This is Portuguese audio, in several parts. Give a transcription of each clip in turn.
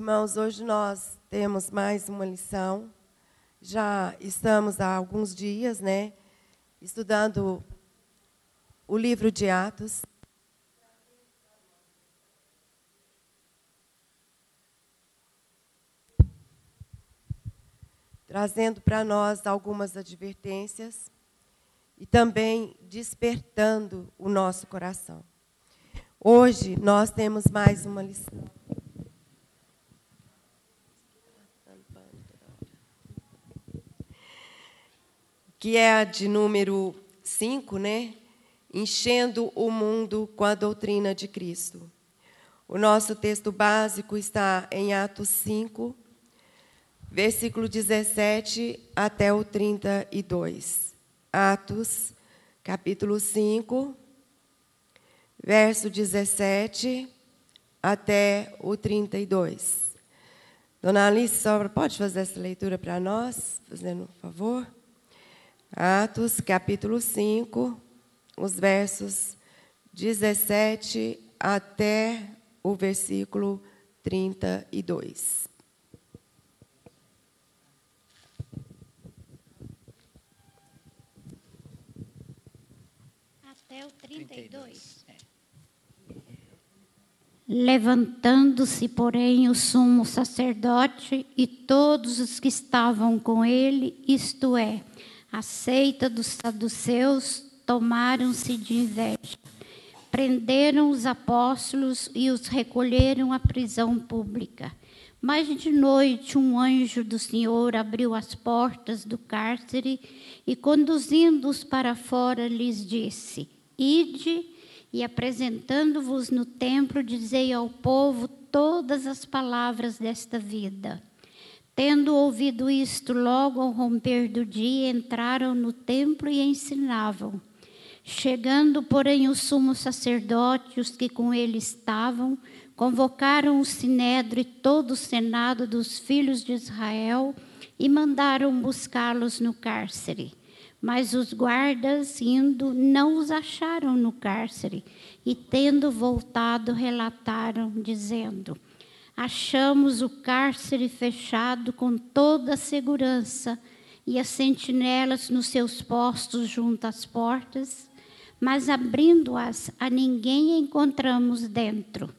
Irmãos, hoje nós temos mais uma lição. Já estamos há alguns dias, estudando o livro de Atos. Trazendo para nós algumas advertências e também despertando o nosso coração. Hoje nós temos mais uma lição. Que é a de número 5, Enchendo o mundo com a doutrina de Cristo. O nosso texto básico está em Atos 5, versículo 17 até o 32. Atos, capítulo 5, verso 17 até o 32. Dona Alice, só pode fazer essa leitura para nós, fazendo um favor? Atos, capítulo 5, os versos 17 até o versículo 32. Até o 32. Levantando-se, porém, o sumo sacerdote e todos os que estavam com ele, isto é, a seita dos saduceus, tomaram-se de inveja. Prenderam os apóstolos e os recolheram à prisão pública. Mas de noite um anjo do Senhor abriu as portas do cárcere e, conduzindo-os para fora, lhes disse: Ide e, apresentando-vos no templo, dizei ao povo todas as palavras desta vida. Tendo ouvido isto, logo ao romper do dia, entraram no templo e ensinavam. Chegando, porém, o sumo sacerdote e os que com ele estavam, convocaram o sinédrio e todo o senado dos filhos de Israel e mandaram buscá-los no cárcere. Mas os guardas, indo, não os acharam no cárcere e, tendo voltado, relataram, dizendo: Achamos o cárcere fechado com toda a segurança e as sentinelas nos seus postos junto às portas, mas abrindo-as a ninguém encontramos dentro.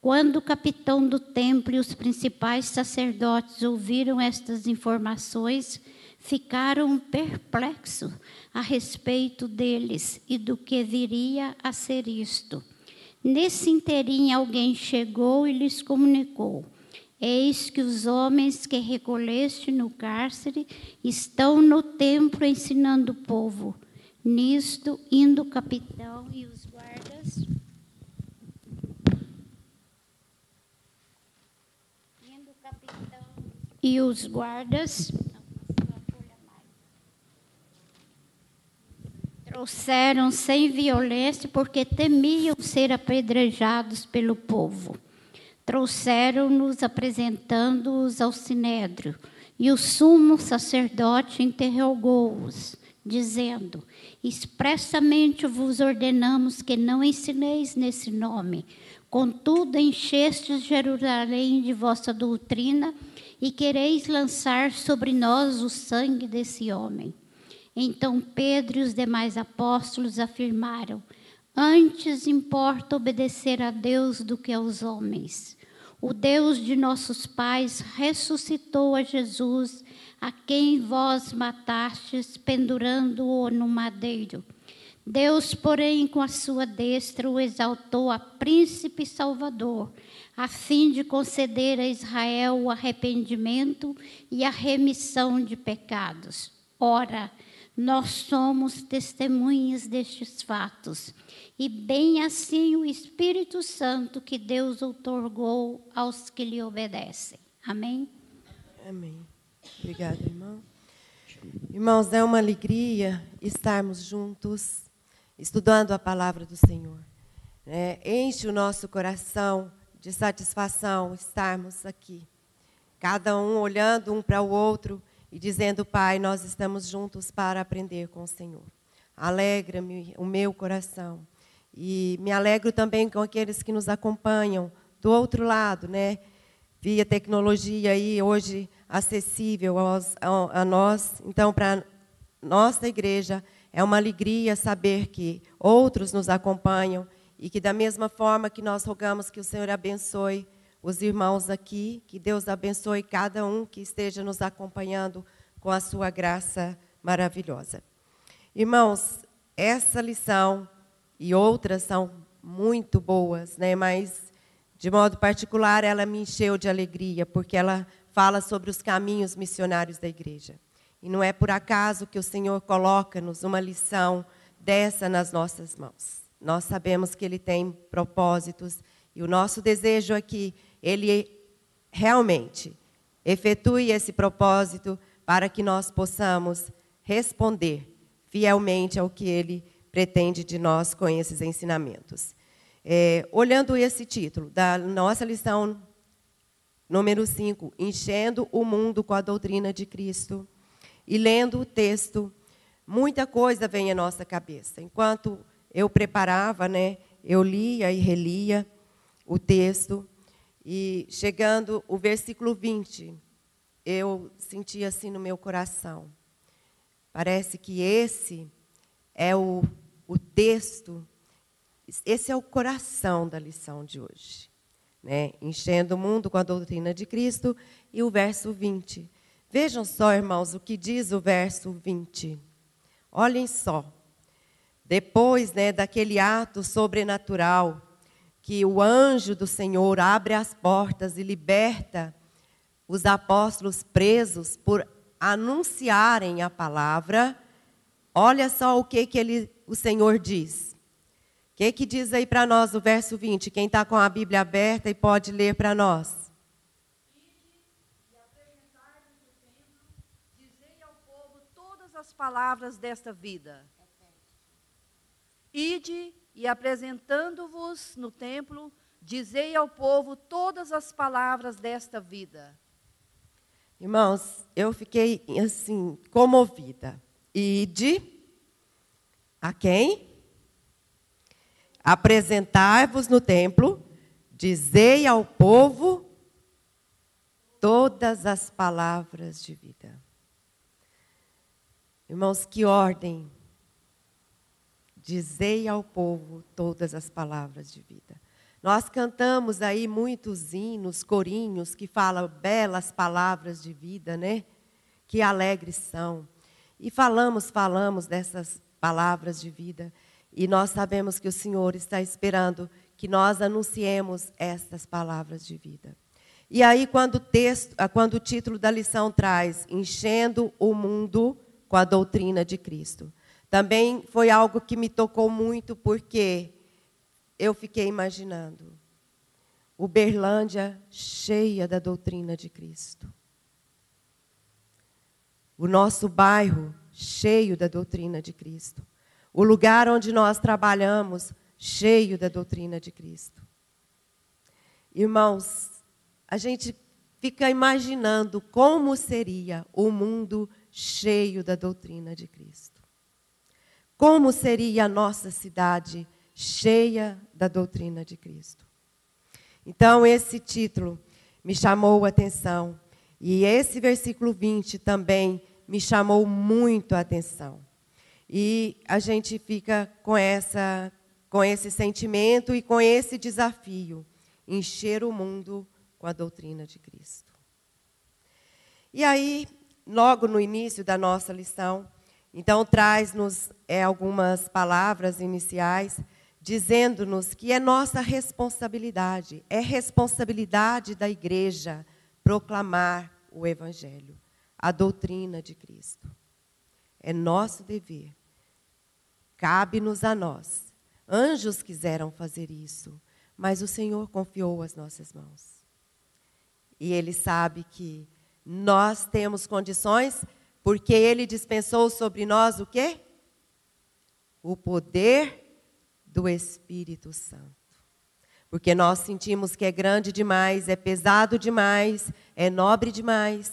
Quando o capitão do templo e os principais sacerdotes ouviram estas informações, ficaram perplexos a respeito deles e do que viria a ser isto. Nesse interim alguém chegou e lhes comunicou: Eis que os homens que recolheste no cárcere estão no templo ensinando o povo. Nisto, indo o capitão e os guardas... trouxeram sem violência, porque temiam ser apedrejados pelo povo. Trouxeram-nos apresentando-os ao sinédrio, e o sumo sacerdote interrogou-os, dizendo: Expressamente vos ordenamos que não ensineis nesse nome. Contudo, enchestes Jerusalém de vossa doutrina e quereis lançar sobre nós o sangue desse homem. Então Pedro e os demais apóstolos afirmaram: Antes importa obedecer a Deus do que aos homens. O Deus de nossos pais ressuscitou a Jesus, a quem vós matastes, pendurando-o no madeiro. Deus, porém, com a sua destra, o exaltou a príncipe salvador, a fim de conceder a Israel o arrependimento e a remissão de pecados. Ora, nós somos testemunhas destes fatos, e bem assim o Espírito Santo que Deus outorgou aos que lhe obedecem. Amém? Amém. Obrigada, irmão. Irmãos, é uma alegria estarmos juntos, estudando a palavra do Senhor. Enche o nosso coração de satisfação estarmos aqui, cada um olhando um para o outro e dizendo: Pai, nós estamos juntos para aprender com o Senhor. Alegra-me o meu coração. E me alegro também com aqueles que nos acompanham do outro lado, via tecnologia aí hoje acessível a nós. Então, para nossa igreja, é uma alegria saber que outros nos acompanham e que, da mesma forma que nós rogamos que o Senhor abençoe os irmãos aqui, que Deus abençoe cada um que esteja nos acompanhando com a sua graça maravilhosa. Irmãos, essa lição e outras são muito boas, né? Mas, de modo particular, ela me encheu de alegria, porque ela fala sobre os caminhos missionários da igreja. E não é por acaso que o Senhor coloca-nos uma lição dessa nas nossas mãos. Nós sabemos que Ele tem propósitos, e o nosso desejo é que Ele realmente efetue esse propósito para que nós possamos responder fielmente ao que Ele pretende de nós com esses ensinamentos. Olhando esse título da nossa lição número 5, Enchendo o Mundo com a Doutrina de Cristo, e lendo o texto, muita coisa vem à nossa cabeça. Enquanto eu preparava, né, eu lia e relia o texto, e chegando o versículo 20, eu senti assim no meu coração. Parece que esse é o texto, esse é o coração da lição de hoje, né? Enchendo o mundo com a doutrina de Cristo, e o verso 20. Vejam só, irmãos, o que diz o verso 20. Olhem só. Depois, né, daquele ato sobrenatural, que o anjo do Senhor abre as portas e liberta os apóstolos presos por anunciarem a palavra, olha só o que o Senhor diz. O que diz aí para nós o verso 20? Quem está com a Bíblia aberta e pode ler para nós. E apresentai-vos no templo, dizei ao povo todas as palavras desta vida. Ide e apresentando-vos no templo, dizei ao povo todas as palavras desta vida. Irmãos, eu fiquei assim, comovida. Ide a quem? Apresentai-vos no templo, dizei ao povo todas as palavras de vida. Irmãos, que ordem! Dizei ao povo todas as palavras de vida. Nós cantamos aí muitos hinos, corinhos, que falam belas palavras de vida, né? Que alegres são. E falamos dessas palavras de vida. E nós sabemos que o Senhor está esperando que nós anunciemos estas palavras de vida. E aí, quando o título da lição traz Enchendo o Mundo com a Doutrina de Cristo, também foi algo que me tocou muito, porque eu fiquei imaginando Uberlândia cheia da doutrina de Cristo. O nosso bairro cheio da doutrina de Cristo. O lugar onde nós trabalhamos cheio da doutrina de Cristo. Irmãos, a gente fica imaginando como seria o mundo cheio da doutrina de Cristo. Como seria a nossa cidade cheia da doutrina de Cristo. Então, esse título me chamou a atenção. E esse versículo 20 também me chamou muito a atenção. E a gente fica com esse sentimento e com esse desafio. Encher o mundo com a doutrina de Cristo. E aí, logo no início da nossa lição, então traz-nos algumas palavras iniciais, dizendo-nos que é nossa responsabilidade, é responsabilidade da igreja proclamar o Evangelho, a doutrina de Cristo. É nosso dever. Cabe-nos a nós. Anjos quiseram fazer isso, mas o Senhor confiou às nossas mãos. E Ele sabe que nós temos condições, porque Ele dispensou sobre nós o quê? O poder do Espírito Santo. Porque nós sentimos que é grande demais, é pesado demais, é nobre demais,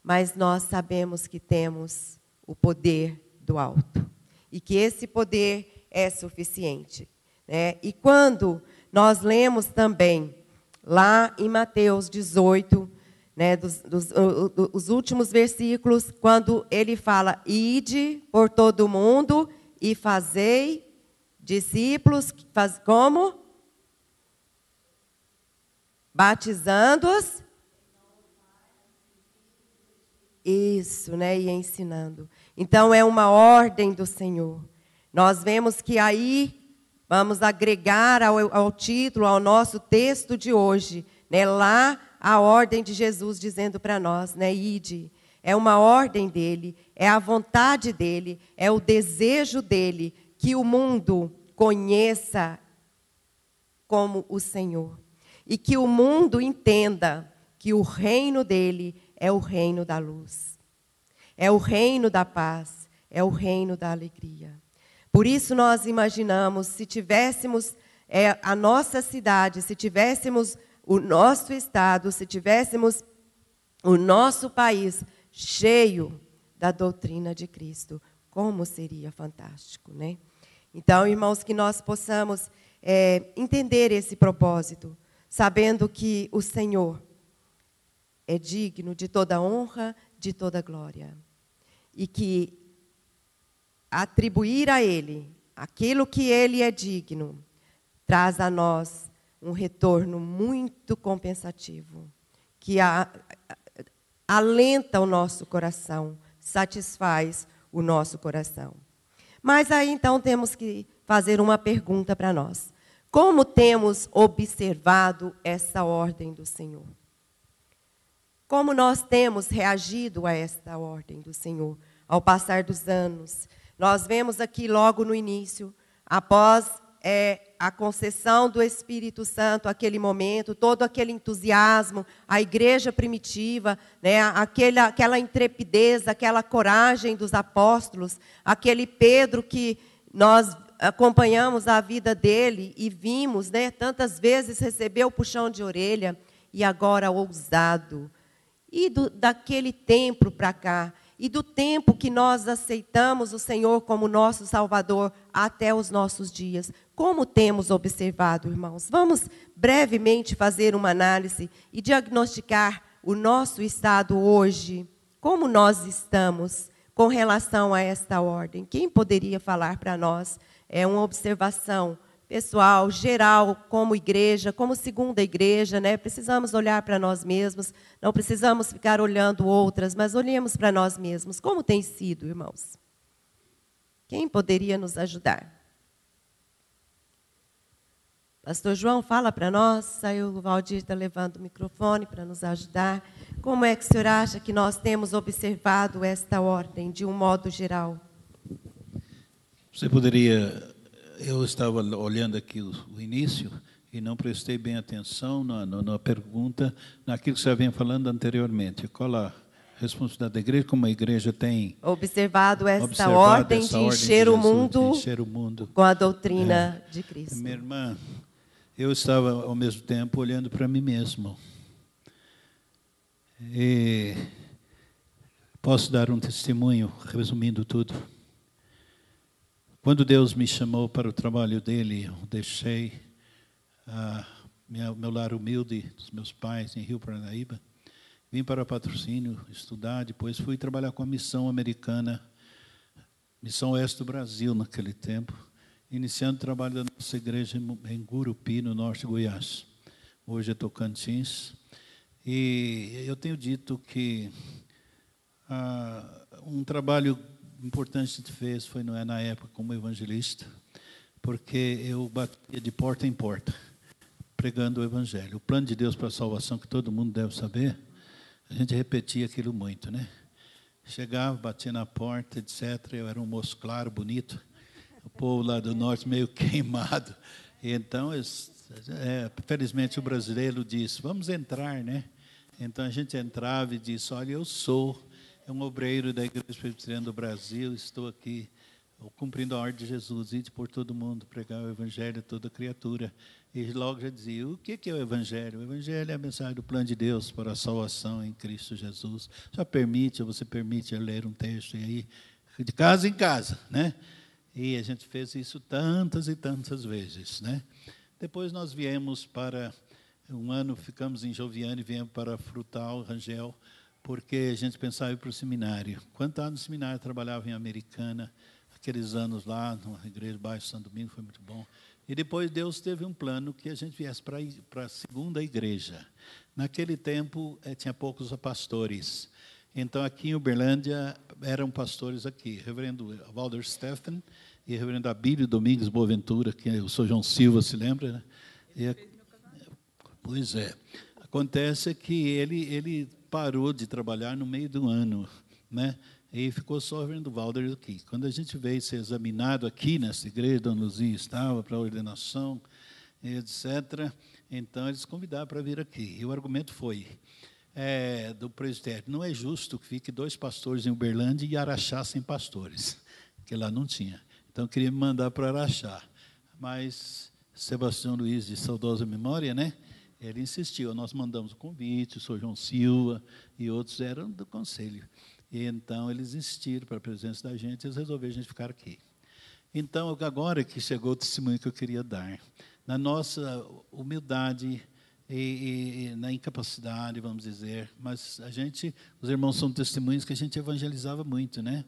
mas nós sabemos que temos o poder do alto. E que esse poder é suficiente, né? E quando nós lemos também lá em Mateus 18, né, os últimos versículos, quando ele fala: ide por todo o mundo e fazei discípulos, como? Batizando-os. Isso, né, e ensinando. Então, é uma ordem do Senhor. Nós vemos que aí, vamos agregar ao título, ao nosso texto de hoje, né, lá a ordem de Jesus dizendo para nós, né, ide. É uma ordem dele, é a vontade dele, é o desejo dele que o mundo conheça como o Senhor. E que o mundo entenda que o reino dele é o reino da luz. É o reino da paz, é o reino da alegria. Por isso nós imaginamos, se tivéssemos a nossa cidade, se tivéssemos o nosso estado, se tivéssemos o nosso país cheio da doutrina de Cristo, como seria fantástico, né? Então, irmãos, que nós possamos entender esse propósito, sabendo que o Senhor é digno de toda honra, de toda glória. E que atribuir a Ele aquilo que Ele é digno, traz a nós um retorno muito compensativo, que alenta o nosso coração, satisfaz o nosso coração. Mas aí então temos que fazer uma pergunta para nós. Como temos observado essa ordem do Senhor? Como nós temos reagido a esta ordem do Senhor ao passar dos anos? Nós vemos aqui logo no início, após a concessão do Espírito Santo, aquele momento, todo aquele entusiasmo, a igreja primitiva, né, aquela intrepidez, aquela coragem dos apóstolos, aquele Pedro que nós acompanhamos a vida dele e vimos, né, tantas vezes recebeu o puxão de orelha e agora ousado. E daquele tempo para cá, e do tempo que nós aceitamos o Senhor como nosso Salvador até os nossos dias, como temos observado, irmãos? Vamos brevemente fazer uma análise e diagnosticar o nosso estado hoje. Como nós estamos com relação a esta ordem? Quem poderia falar para nós? É uma observação pessoal, geral, como igreja, como segunda igreja, né? Precisamos olhar para nós mesmos, não precisamos ficar olhando outras, mas olhemos para nós mesmos. Como tem sido, irmãos? Quem poderia nos ajudar? Pastor João, fala para nós. Aí o Valdir está levando o microfone para nos ajudar. Como é que o senhor acha que nós temos observado esta ordem, de um modo geral? Você poderia... Eu estava olhando aqui o início e não prestei bem atenção na pergunta, naquilo que você vinha falando anteriormente. Qual a responsabilidade da igreja, como a igreja tem observado esta ordem de encher o mundo com a doutrina de Cristo? Minha irmã, eu estava, ao mesmo tempo, olhando para mim mesmo. E posso dar um testemunho, resumindo tudo. Quando Deus me chamou para o trabalho dele, eu deixei meu lar humilde dos meus pais em Rio Paranaíba, vim para Patrocínio estudar, depois fui trabalhar com a missão americana, Missão Oeste do Brasil naquele tempo, iniciando o trabalho da nossa igreja em Gurupi, no norte de Goiás. Hoje é Tocantins. E eu tenho dito que um trabalho importante que a gente fez foi na época como evangelista, porque eu batia de porta em porta, pregando o evangelho. O plano de Deus para a salvação, que todo mundo deve saber, a gente repetia aquilo muito, né? Chegava, batia na porta, etc. Eu era um moço claro, bonito, o povo lá do norte meio queimado. E então, felizmente o brasileiro disse, vamos entrar, né? Então a gente entrava e disse, olha, eu sou um obreiro da Igreja Presbiteriana do Brasil, estou aqui cumprindo a ordem de Jesus, ide por todo mundo, pregar o Evangelho a toda criatura. E logo já dizia, o que é o Evangelho? O Evangelho é a mensagem do plano de Deus para a salvação em Cristo Jesus. Você permite eu ler um texto aí, de casa em casa, né? E a gente fez isso tantas e tantas vezes, né? Depois nós viemos para Um ano ficamos em Joviane e viemos para Frutal, Rangel, porque a gente pensava em ir para o seminário. Quando estava no seminário, trabalhava em Americana, aqueles anos lá, na igreja do bairro São Domingo, foi muito bom. E depois Deus teve um plano que a gente viesse para a segunda igreja. Naquele tempo, tinha poucos pastores. Então, aqui em Uberlândia, eram pastores aqui, reverendo Walter Steffen e reverendo Abílio Domingues Boaventura, que o Sr. João Silva se lembra, né? Pois é. Acontece que ele parou de trabalhar no meio do ano, né? E ficou só o reverendo Walter aqui. Quando a gente veio ser examinado aqui nessa igreja, Dona Luzia estava para a ordenação, etc., então eles convidaram para vir aqui. E o argumento foi, do presbitério, não é justo que fique 2 pastores em Uberlândia e Araxá sem pastores, porque lá não tinha. Então, eu queria me mandar para Araxá. Mas Sebastião Luiz, de saudosa memória, né? Ele insistiu. Nós mandamos o convite, o Sr. João Silva e outros eram do conselho. E então, eles insistiram para a presença da gente, eles resolveram a gente ficar aqui. Então, agora que chegou o testemunho que eu queria dar, na nossa humildade e na incapacidade, vamos dizer, mas os irmãos são testemunhos que a gente evangelizava muito, né?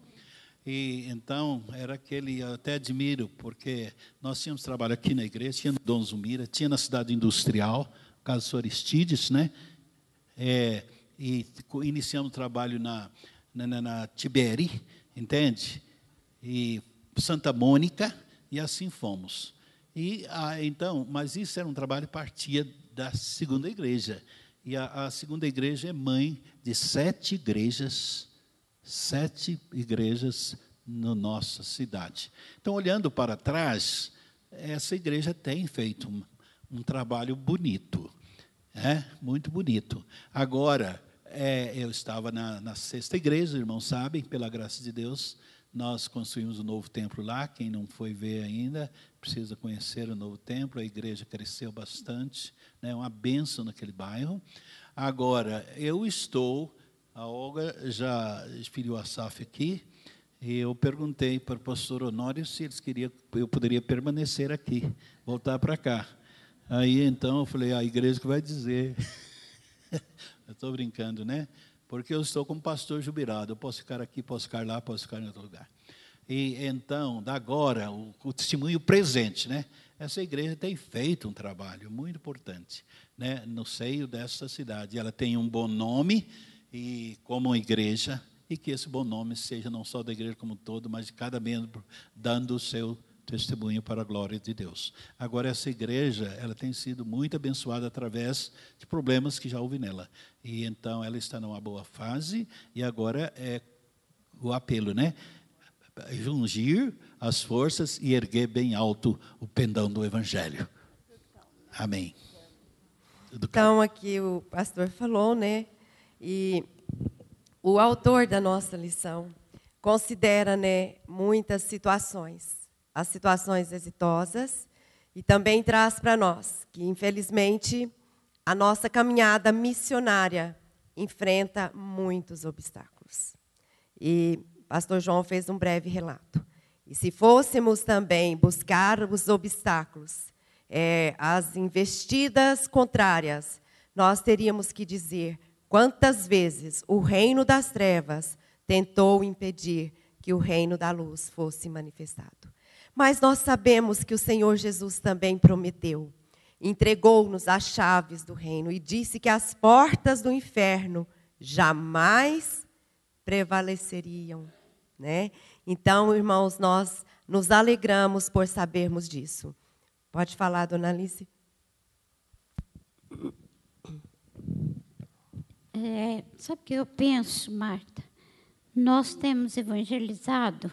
E então, era aquele, eu até admiro, porque nós tínhamos trabalho aqui na igreja, tinha no Dom Zumira, tinha na cidade industrial, o caso do Sr. Aristides, né? E iniciamos trabalho na Tiberi, entende? E Santa Mônica, e assim fomos. Então, mas isso era um trabalho que partia da segunda igreja. E a segunda igreja é mãe de 7 igrejas, 7 igrejas na nossa cidade. Então, olhando para trás, essa igreja tem feito um trabalho bonito, muito bonito. Agora, eu estava na 6ª igreja, os irmãos sabem, pela graça de Deus, nós construímos um novo templo lá. Quem não foi ver ainda, precisa conhecer o novo templo. A igreja cresceu bastante, né, uma bênção naquele bairro. Agora, a Olga já expeliu a SAF aqui, e eu perguntei para o pastor Honório se eles queriam, eu poderia permanecer aqui, voltar para cá. Aí, então, eu falei, a igreja que vai dizer. Eu estou brincando, né? Porque eu estou como pastor jubilado, eu posso ficar aqui, posso ficar lá, posso ficar em outro lugar. E, então, agora, o testemunho presente, né? Essa igreja tem feito um trabalho muito importante, né, no seio dessa cidade. Ela tem um bom nome, e como igreja, e que esse bom nome seja não só da igreja como um todo, mas de cada membro dando o seu testemunho para a glória de Deus. Agora, essa igreja, ela tem sido muito abençoada através de problemas que já houve nela. E então ela está numa boa fase, e agora é o apelo, né? Jungir as forças e erguer bem alto o pendão do Evangelho. Amém. Então, aqui o pastor falou, né? E o autor da nossa lição considera, né, muitas situações, as situações exitosas, e também traz para nós que, infelizmente, a nossa caminhada missionária enfrenta muitos obstáculos. E o pastor João fez um breve relato. E se fôssemos também buscar os obstáculos, as investidas contrárias, nós teríamos que dizer quantas vezes o reino das trevas tentou impedir que o reino da luz fosse manifestado. Mas nós sabemos que o Senhor Jesus também prometeu, entregou-nos as chaves do reino e disse que as portas do inferno jamais prevaleceriam, né? Então, irmãos, nós nos alegramos por sabermos disso. Pode falar, dona Alice? Sabe o que eu penso, Marta? Nós temos evangelizado,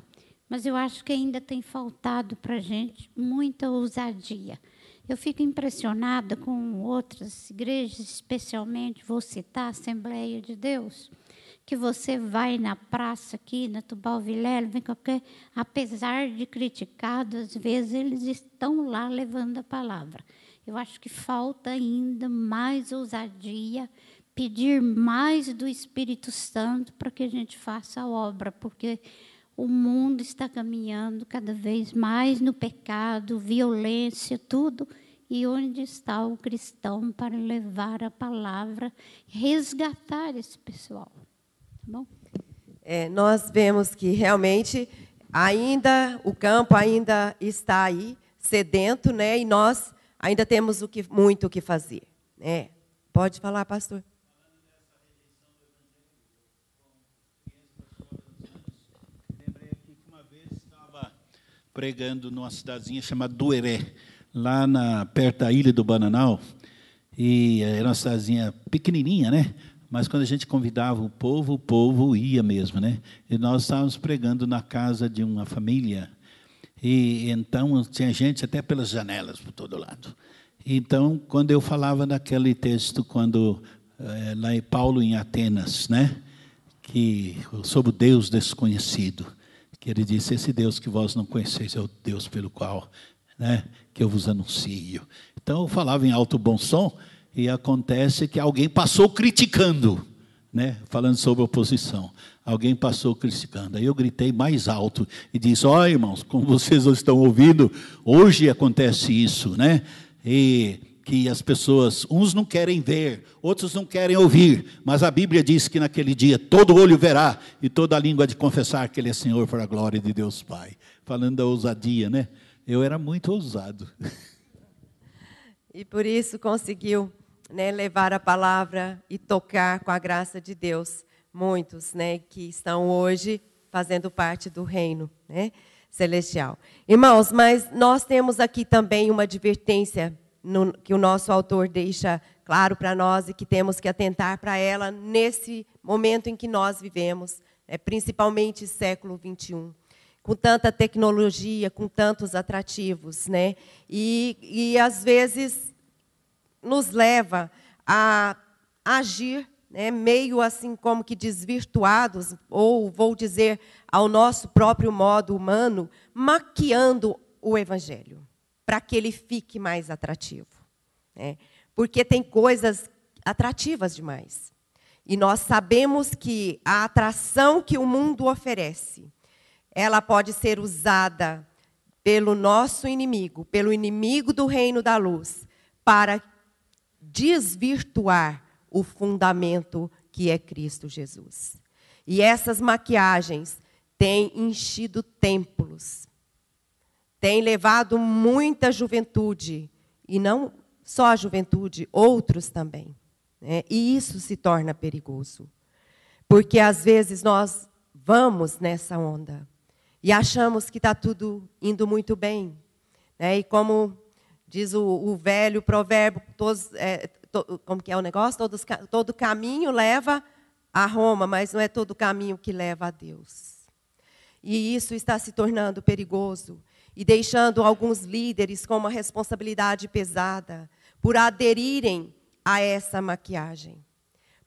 mas eu acho que ainda tem faltado para a gente muita ousadia. Eu fico impressionada com outras igrejas, especialmente, vou citar a Assembleia de Deus, que você vai na praça aqui, na Tubal Vilela, vem qualquer, apesar de criticados, às vezes eles estão lá levando a palavra. Eu acho que falta ainda mais ousadia, pedir mais do Espírito Santo para que a gente faça a obra, porque o mundo está caminhando cada vez mais no pecado, violência, tudo, E onde está o cristão para levar a palavra, resgatar esse pessoal? Tá bom? Nós vemos que realmente ainda o campo ainda está aí, sedento, né? E nós ainda temos muito o que fazer, né? Pode falar, pastor. Lembrei aqui que uma vez estava pregando numa cidadezinha chamada Dueré, lá perto da Ilha do Bananal, e era uma cidadezinha pequenininha, né? Mas quando a gente convidava o povo ia mesmo, né? E nós estávamos pregando na casa de uma família, e então tinha gente até pelas janelas por todo lado. Então, quando eu falava naquele texto, lá em Paulo em Atenas, né? Que sobre o Deus desconhecido, que ele disse: esse Deus que vós não conheceis é o Deus pelo qual, né, que eu vos anuncio. Então eu falava em alto bom som, e acontece que alguém passou criticando, né, falando sobre oposição. Alguém passou criticando. Aí eu gritei mais alto e disse: ó, irmãos, como vocês estão ouvindo, hoje acontece isso, né? E que as pessoas, uns não querem ver, outros não querem ouvir, mas a Bíblia diz que naquele dia todo olho verá e toda língua de confessar que Ele é Senhor para a glória de Deus Pai. Falando da ousadia, né? Eu era muito ousado. E por isso conseguiu, né, levar a palavra e tocar com a graça de Deus muitos, né, que estão hoje fazendo parte do reino, né, celestial. Irmãos, mas nós temos aqui também uma advertência que o nosso autor deixa claro para nós e que temos que atentar para ela nesse momento em que nós vivemos, principalmente século XXI. Com tanta tecnologia, com tantos atrativos, né? E às vezes nos leva a agir, né, meio assim como que desvirtuados, ou vou dizer ao nosso próprio modo humano, maquiando o evangelho, para que ele fique mais atrativo, né? Porque tem coisas atrativas demais. E nós sabemos que a atração que o mundo oferece, ela pode ser usada pelo nosso inimigo, pelo inimigo do reino da luz, para desvirtuar o fundamento que é Cristo Jesus. E essas maquiagens têm enchido templos, têm levado muita juventude, e não só a juventude, outros também, né? E isso se torna perigoso, porque às vezes nós vamos nessa onda, e achamos que está tudo indo muito bem, né? E como diz o velho provérbio, como que é o negócio? Todo caminho leva a Roma, mas não é todo caminho que leva a Deus. E isso está se tornando perigoso e deixando alguns líderes com uma responsabilidade pesada por aderirem a essa maquiagem.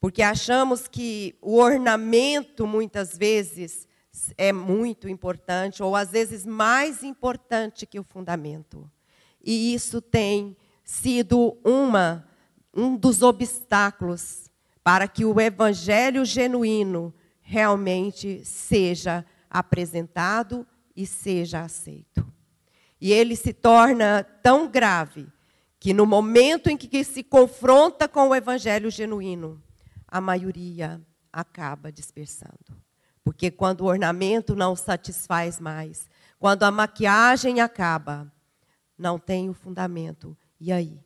Porque achamos que o ornamento, muitas vezes, é muito importante, ou às vezes mais importante que o fundamento. E isso tem sido um dos obstáculos para que o evangelho genuíno realmente seja apresentado e seja aceito. E ele se torna tão grave que no momento em que se confronta com o evangelho genuíno, a maioria acaba dispersando. Porque quando o ornamento não satisfaz mais, quando a maquiagem acaba, não tem o fundamento. E aí?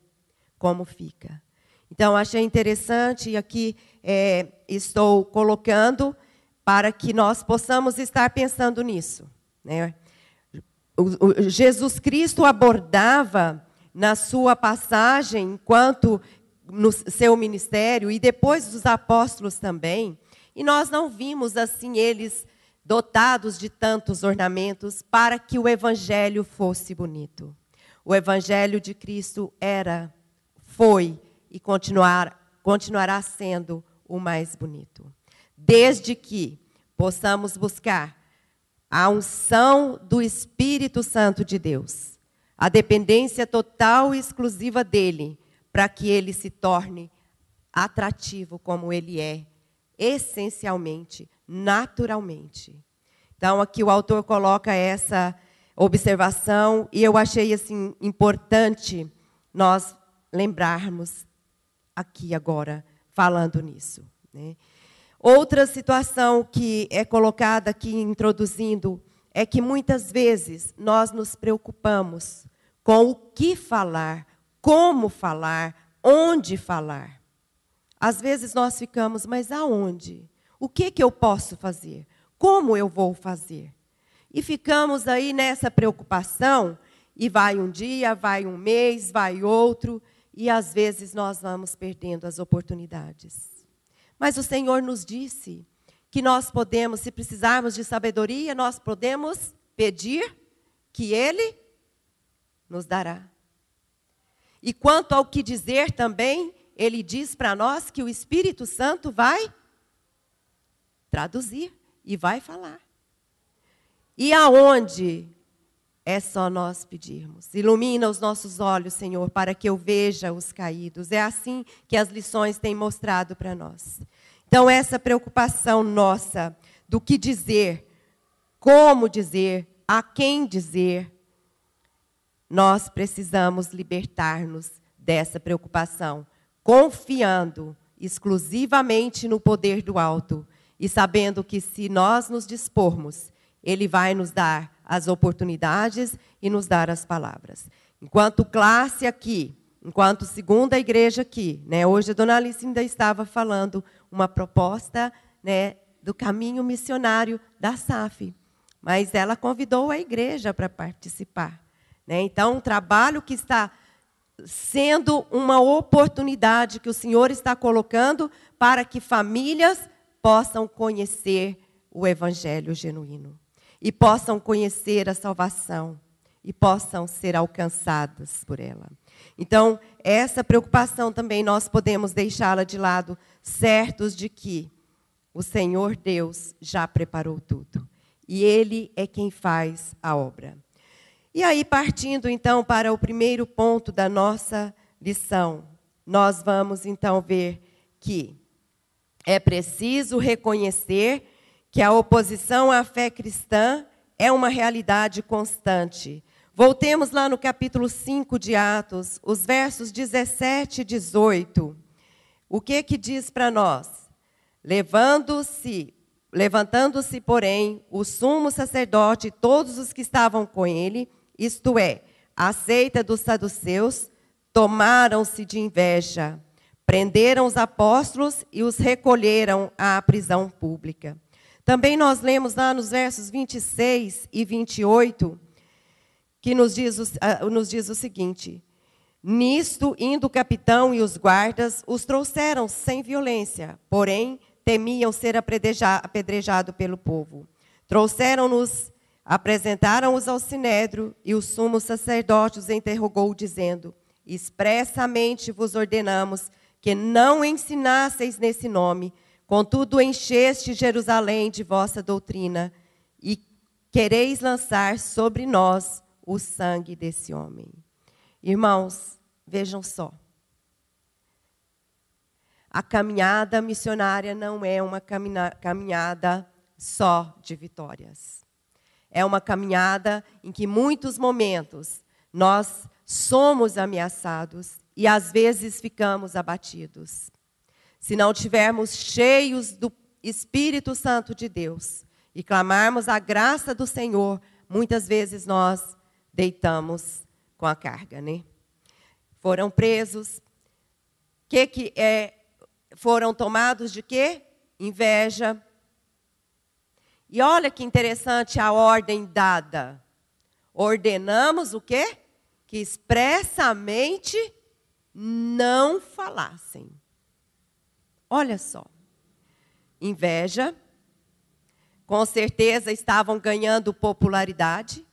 Como fica? Então, achei interessante, e aqui estou colocando para que nós possamos estar pensando nisso, né? Jesus Cristo abordava na sua passagem, enquanto no seu ministério, e depois os apóstolos também, e nós não vimos assim eles dotados de tantos ornamentos para que o evangelho fosse bonito. O evangelho de Cristo foi e continuará sendo o mais bonito. Desde que possamos buscar a unção do Espírito Santo de Deus, a dependência total e exclusiva dele, para que ele se torne atrativo como ele é, essencialmente, naturalmente. Então, aqui o autor coloca essa observação, e eu achei assim importante nós lembrarmos aqui agora, falando nisso, né? Outra situação que é colocada aqui, introduzindo, é que muitas vezes nós nos preocupamos com o que falar, como falar, onde falar. Às vezes nós ficamos, mas aonde? O que eu posso fazer? Como eu vou fazer? E ficamos aí nessa preocupação, e vai um dia, vai um mês, vai outro, e às vezes nós vamos perdendo as oportunidades. Mas o Senhor nos disse que nós podemos, se precisarmos de sabedoria, nós podemos pedir que Ele nos dará. E quanto ao que dizer também, Ele diz para nós que o Espírito Santo vai traduzir e vai falar. E aonde? É só nós pedirmos. Ilumina os nossos olhos, Senhor, para que eu veja os caídos. É assim que as lições têm mostrado para nós. Então, essa preocupação nossa do que dizer, como dizer, a quem dizer, nós precisamos libertar-nos dessa preocupação, confiando exclusivamente no poder do alto e sabendo que se nós nos dispormos, Ele vai nos dar as oportunidades e nos dar as palavras. Enquanto classe aqui, enquanto segunda igreja aqui, né, hoje a dona Alice ainda estava falando uma proposta, né, do caminho missionário da SAF, mas ela convidou a igreja para participar, né? Então, um trabalho que está sendo uma oportunidade que o Senhor está colocando para que famílias possam conhecer o evangelho genuíno. E possam conhecer a salvação, e possam ser alcançadas por ela. Então, essa preocupação também nós podemos deixá-la de lado, certos de que o Senhor Deus já preparou tudo. E Ele é quem faz a obra. E aí, partindo então para o primeiro ponto da nossa lição, nós vamos então ver que é preciso reconhecer que a oposição à fé cristã é uma realidade constante. Voltemos lá no capítulo 5 de Atos, os versos 17 e 18. O que diz para nós? Levantando-se, porém, o sumo sacerdote e todos os que estavam com ele, isto é, a seita dos saduceus, tomaram-se de inveja, prenderam os apóstolos e os recolheram à prisão pública. Também nós lemos lá nos versos 26 e 28, que nos diz o seguinte: nisto, indo o capitão e os guardas, os trouxeram sem violência, porém temiam ser apedrejado pelo povo. Trouxeram-nos, apresentaram-os ao sinédrio, e o sumo sacerdote os interrogou, dizendo: expressamente vos ordenamos que não ensinasseis nesse nome. Contudo, encheste Jerusalém de vossa doutrina e quereis lançar sobre nós o sangue desse homem. Irmãos, vejam só. A caminhada missionária não é uma caminhada só de vitórias. É uma caminhada em que, em muitos momentos, nós somos ameaçados e, às vezes, ficamos abatidos. Se não estivermos cheios do Espírito Santo de Deus e clamarmos a graça do Senhor, muitas vezes nós deitamos com a carga, né? Foram presos. Foram tomados de quê? Inveja. E olha que interessante a ordem dada. Ordenamos o quê? Que expressamente não falassem. Olha só, inveja, com certeza estavam ganhando popularidade,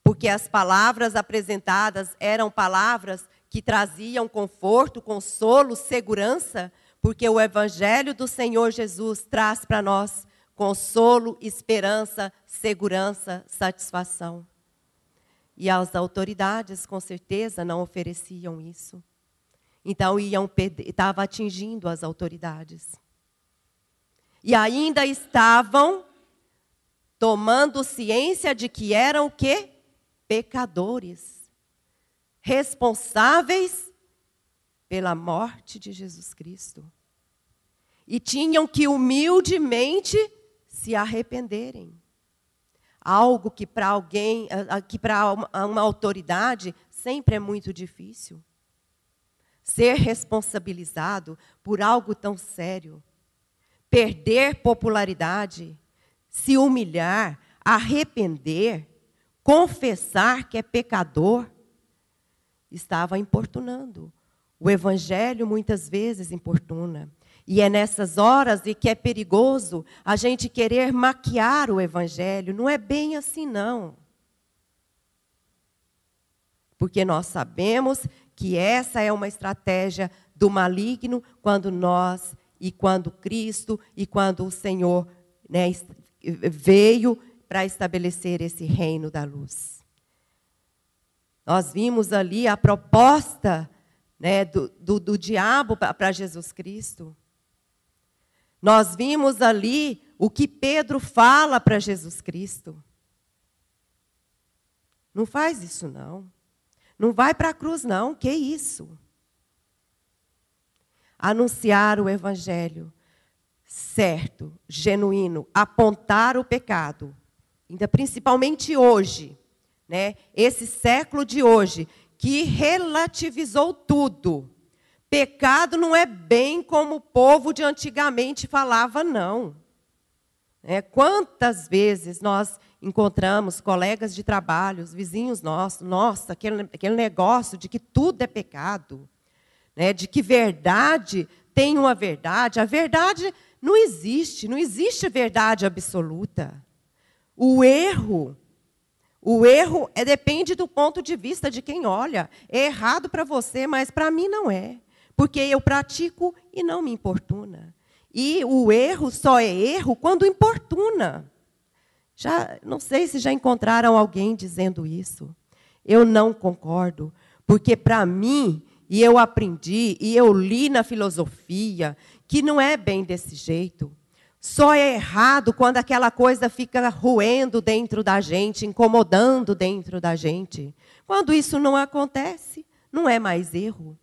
porque as palavras apresentadas eram palavras que traziam conforto, consolo, segurança, porque o Evangelho do Senhor Jesus traz para nós consolo, esperança, segurança, satisfação. E as autoridades, com certeza, não ofereciam isso. Então, estava atingindo as autoridades. E ainda estavam tomando ciência de que eram o quê? Pecadores. responsáveis pela morte de Jesus Cristo. E tinham que humildemente se arrependerem. Algo que para alguém, que para uma autoridade sempre é muito difícil. Ser responsabilizado por algo tão sério. Perder popularidade, se humilhar, arrepender, confessar que é pecador, estava importunando. O evangelho muitas vezes importuna. E é nessas horas em que é perigoso a gente querer maquiar o evangelho. Não é bem assim, não. Porque nós sabemos que essa é uma estratégia do maligno quando nós, e quando Cristo, e quando o Senhor, né, veio para estabelecer esse reino da luz. Nós vimos ali a proposta, né, do diabo para Jesus Cristo. Nós vimos ali o que Pedro fala para Jesus Cristo. Não faz isso, não. Não vai para a cruz, não. Que isso? Anunciar o evangelho certo, genuíno, apontar o pecado, ainda principalmente hoje, né? Esse século de hoje, que relativizou tudo. Pecado não é bem como o povo de antigamente falava, não. Quantas vezes nós encontramos colegas de trabalho, vizinhos nossos, nossa, aquele negócio de que tudo é pecado, né? De que verdade tem uma verdade. A verdade não existe verdade absoluta. O erro depende do ponto de vista de quem olha. É errado para você, mas para mim não é. Porque eu pratico e não me importuna. E o erro só é erro quando importuna. Não sei se já encontraram alguém dizendo isso. Eu não concordo, porque para mim, e eu aprendi, e eu li na filosofia, que não é bem desse jeito. Só é errado quando aquela coisa fica roendo dentro da gente, incomodando dentro da gente. Quando isso não acontece, não é mais erro.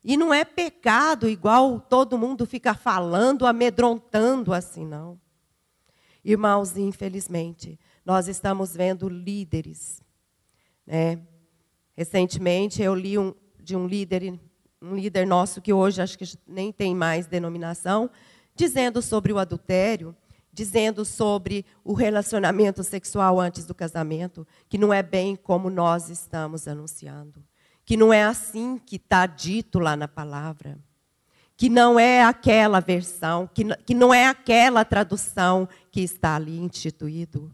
E não é pecado igual todo mundo fica falando, amedrontando assim, não. Irmãos, infelizmente, nós estamos vendo líderes, né? Recentemente, eu li de um líder nosso, que hoje acho que nem tem mais denominação, dizendo sobre o adultério, dizendo sobre o relacionamento sexual antes do casamento, que não é bem como nós estamos anunciando. Que não é assim que está dito lá na palavra. Que não é aquela versão, que não é aquela tradução que está ali instituído.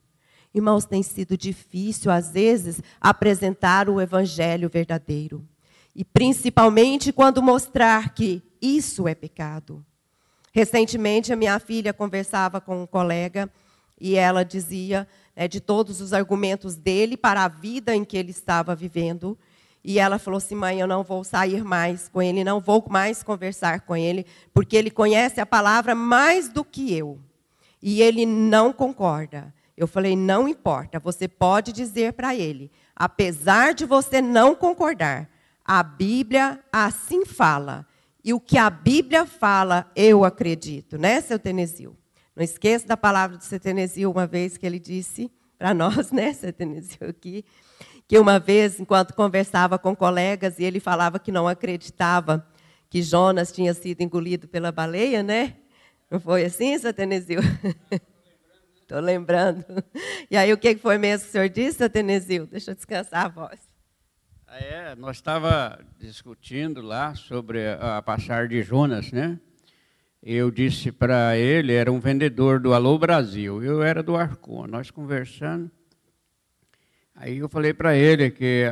Irmãos, tem sido difícil, às vezes, apresentar o evangelho verdadeiro. E principalmente quando mostrar que isso é pecado. Recentemente, a minha filha conversava com um colega e ela dizia, de todos os argumentos dele para a vida em que ele estava vivendo. E ela falou assim, mãe, eu não vou sair mais com ele, não vou mais conversar com ele, porque ele conhece a palavra mais do que eu. E ele não concorda. Eu falei, não importa, você pode dizer para ele, apesar de você não concordar, a Bíblia assim fala. E o que a Bíblia fala, eu acredito, né, seu Tenezil? Não esqueça da palavra do seu Tenezil, uma vez que ele disse para nós, né, seu Tenezil, aqui, que uma vez, enquanto conversava com colegas, e ele falava que não acreditava que Jonas tinha sido engolido pela baleia, né? Não foi assim, seu Tenezil? Estou lembrando. E aí, o que foi mesmo que o senhor disse, seu Tenezil? Deixa eu descansar a voz. Nós estávamos discutindo lá sobre a passagem de Jonas, né? Eu disse para ele, era um vendedor do Alô Brasil, eu era do Arcon, nós conversando. Aí eu falei para ele que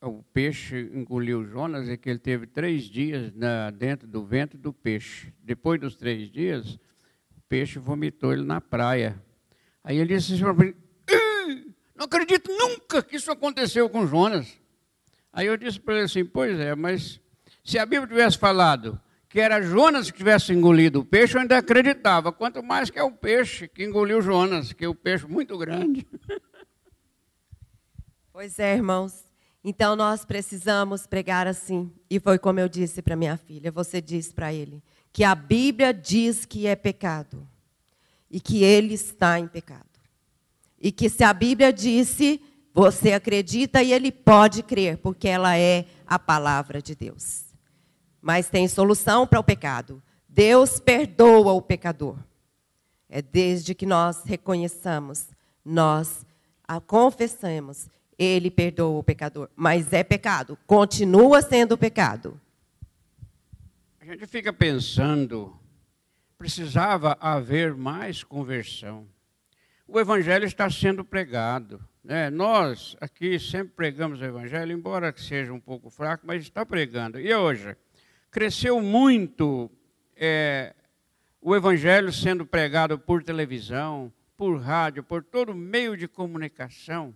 o peixe engoliu Jonas e que ele teve 3 dias dentro do ventre do peixe. Depois dos 3 dias, o peixe vomitou ele na praia. Aí ele disse assim, não acredito nunca que isso aconteceu com Jonas. Aí eu disse para ele assim, pois é, mas se a Bíblia tivesse falado que era Jonas que tivesse engolido o peixe, eu ainda acreditava. Quanto mais que é o peixe que engoliu Jonas, que é um peixe muito grande. Pois é, irmãos. Então, nós precisamos pregar assim. E foi como eu disse para minha filha, você disse para ele, que a Bíblia diz que é pecado. E que ele está em pecado. E que se a Bíblia disse, você acredita e ele pode crer, porque ela é a palavra de Deus. Mas tem solução para o pecado. Deus perdoa o pecador. É desde que nós reconheçamos, nós a confessamos, ele perdoa o pecador. Mas é pecado, continua sendo pecado. A gente fica pensando, precisava haver mais conversão. O evangelho está sendo pregado, né? Nós aqui sempre pregamos o evangelho, embora seja um pouco fraco, mas está pregando. E hoje, cresceu muito o evangelho sendo pregado por televisão, por rádio, por todo meio de comunicação.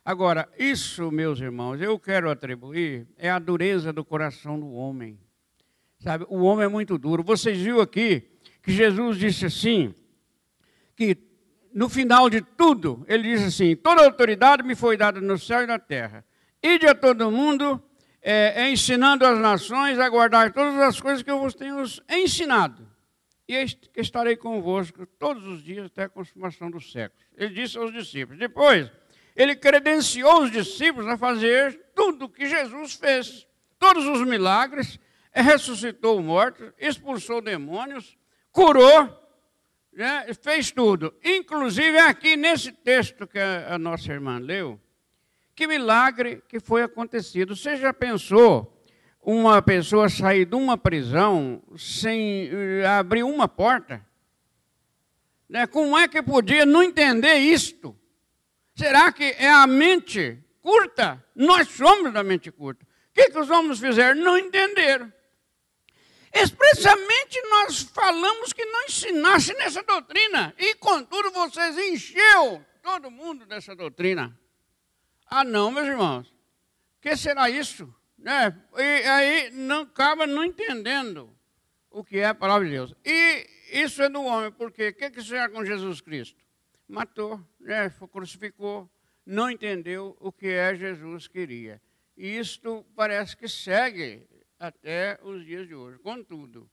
Agora, isso, meus irmãos, eu quero atribuir, é a dureza do coração do homem. Sabe, o homem é muito duro. Vocês viram aqui que Jesus disse assim, que no final de tudo, ele disse assim, toda autoridade me foi dada no céu e na terra. Ide a todo mundo, ensinando as nações a guardar todas as coisas que eu vos tenho ensinado. E estarei convosco todos os dias até a consumação dos séculos. Ele disse aos discípulos. Depois, ele credenciou os discípulos a fazer tudo o que Jesus fez. Todos os milagres, ressuscitou mortos, expulsou demônios, curou, né, fez tudo. Inclusive aqui nesse texto que a nossa irmã leu, que milagre que foi acontecido. Você já pensou uma pessoa sair de uma prisão sem abrir uma porta? Né? Como é que podia não entender isto? Será que é a mente curta? Nós somos da mente curta. O que os homens fizeram? Não entenderam. Expressamente nós falamos que não ensinasse nessa doutrina. E contudo vocês encheu todo mundo dessa doutrina. Ah não, meus irmãos. O que será isso? Né? E aí acaba não entendendo o que é a palavra de Deus. E isso é do homem, porque o que fizeram com Jesus Cristo? Matou, né? Crucificou, não entendeu o que Jesus queria. E isto parece que segue até os dias de hoje. Contudo,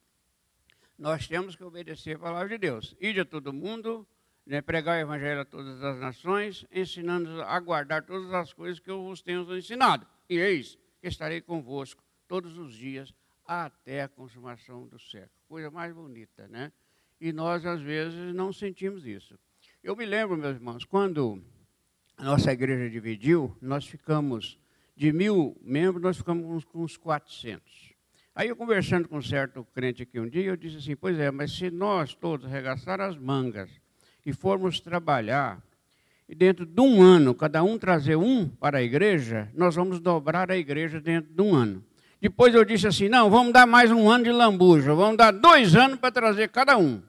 nós temos que obedecer a palavra de Deus. Ide a todo mundo, né, pregar o evangelho a todas as nações, ensinando a guardar todas as coisas que eu vos tenho ensinado. E eis que estarei convosco todos os dias até a consumação do século. Coisa mais bonita, né? E nós, às vezes, não sentimos isso. Eu me lembro, meus irmãos, quando a nossa igreja dividiu, nós ficamos, de 1.000 membros, nós ficamos com uns 400. Aí eu conversando com um certo crente aqui um dia, eu disse assim, pois é, mas se nós todos arregaçar as mangas e formos trabalhar, e dentro de um ano, cada um trazer um para a igreja, nós vamos dobrar a igreja dentro de um ano. Depois eu disse assim, não, vamos dar mais um ano de lambuja, vamos dar 2 anos para trazer cada um.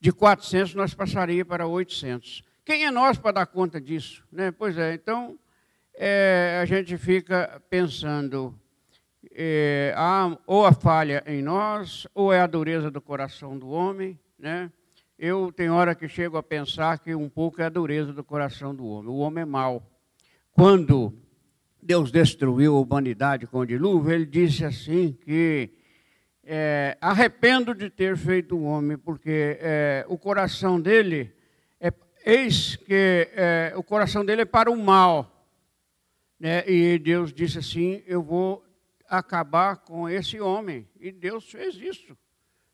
De 400 nós passaria para 800. Quem é nós para dar conta disso? Né? Pois é, então a gente fica pensando, ou a falha em nós, ou é a dureza do coração do homem, né? Eu tenho hora que chego a pensar que um pouco é a dureza do coração do homem. O homem é mau. Quando Deus destruiu a humanidade com o dilúvio, ele disse assim que arrependo de ter feito o homem, porque o coração dele, o coração dele é para o mal. Né? E Deus disse assim, eu vou acabar com esse homem. E Deus fez isso.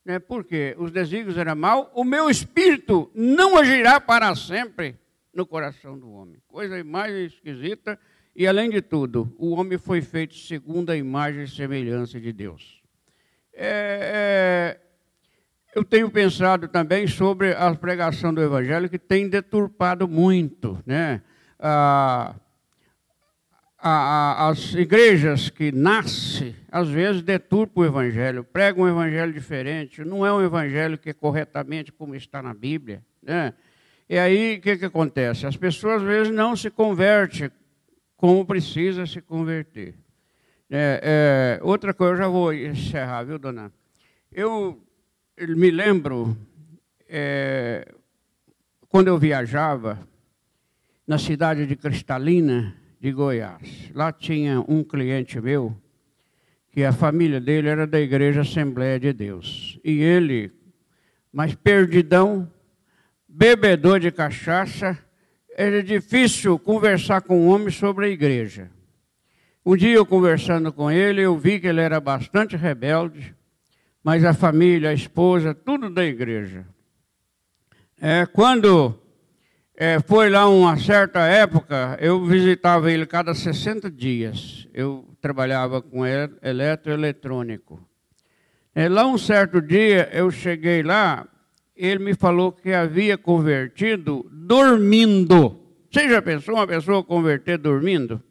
Né? Porque os desígnios eram maus, o meu espírito não agirá para sempre no coração do homem. Coisa mais esquisita. E, além de tudo, o homem foi feito segundo a imagem e semelhança de Deus. Eu tenho pensado também sobre a pregação do Evangelho, que tem deturpado muito, né? As igrejas que nascem, às vezes, deturpam o Evangelho, pregam um Evangelho diferente, não é um Evangelho que é corretamente como está na Bíblia, né? E aí, o que acontece? As pessoas, às vezes, não se convertem como precisa se converter. Outra coisa, eu já vou encerrar, viu, dona? Eu me lembro, quando eu viajava na cidade de Cristalina, de Goiás. Lá tinha um cliente meu, que a família dele era da Igreja Assembleia de Deus. E ele, mas perdidão, bebedor de cachaça, era difícil conversar com um homem sobre a igreja. Um dia eu conversando com ele, eu vi que ele era bastante rebelde, mas a família, a esposa, tudo da igreja. Quando foi lá uma certa época, eu visitava ele cada 60 dias. Eu trabalhava com eletroeletrônico. Lá um certo dia, eu cheguei lá, ele me falou que havia convertido dormindo. Você já pensou uma pessoa converter dormindo?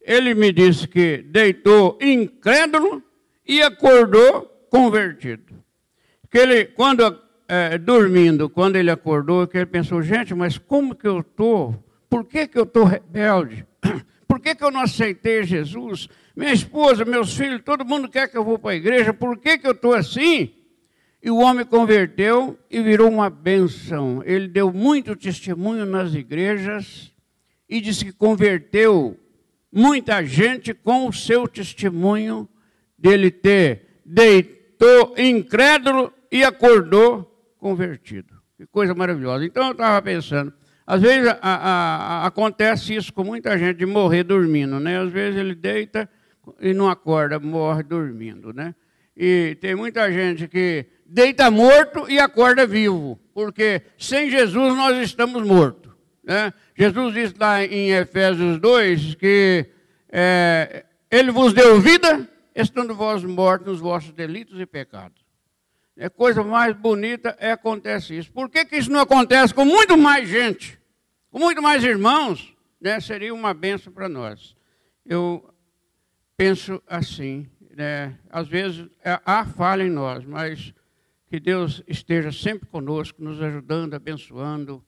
Ele me disse que deitou incrédulo e acordou convertido. Que ele, dormindo, quando ele acordou, que ele pensou, gente, mas como que eu estou? Por que eu estou rebelde? Por que eu não aceitei Jesus? Minha esposa, meus filhos, todo mundo quer que eu vou para a igreja, por que eu estou assim? E o homem converteu e virou uma bênção. Ele deu muito testemunho nas igrejas e disse que converteu muita gente com o seu testemunho dele deitou incrédulo e acordou convertido. Que coisa maravilhosa. Então eu estava pensando, às vezes acontece isso com muita gente, de morrer dormindo, né? Às vezes ele deita e não acorda, morre dormindo, né? E tem muita gente que deita morto e acorda vivo, porque sem Jesus nós estamos mortos, né? Jesus diz lá em Efésios 2 que Ele vos deu vida, estando vós mortos nos vossos delitos e pecados. Coisa mais bonita acontece isso. Por que isso não acontece com muito mais gente, com muito mais irmãos? Né? Seria uma bênção para nós. Eu penso assim, né? Às vezes há falha em nós, mas que Deus esteja sempre conosco, nos ajudando, abençoando,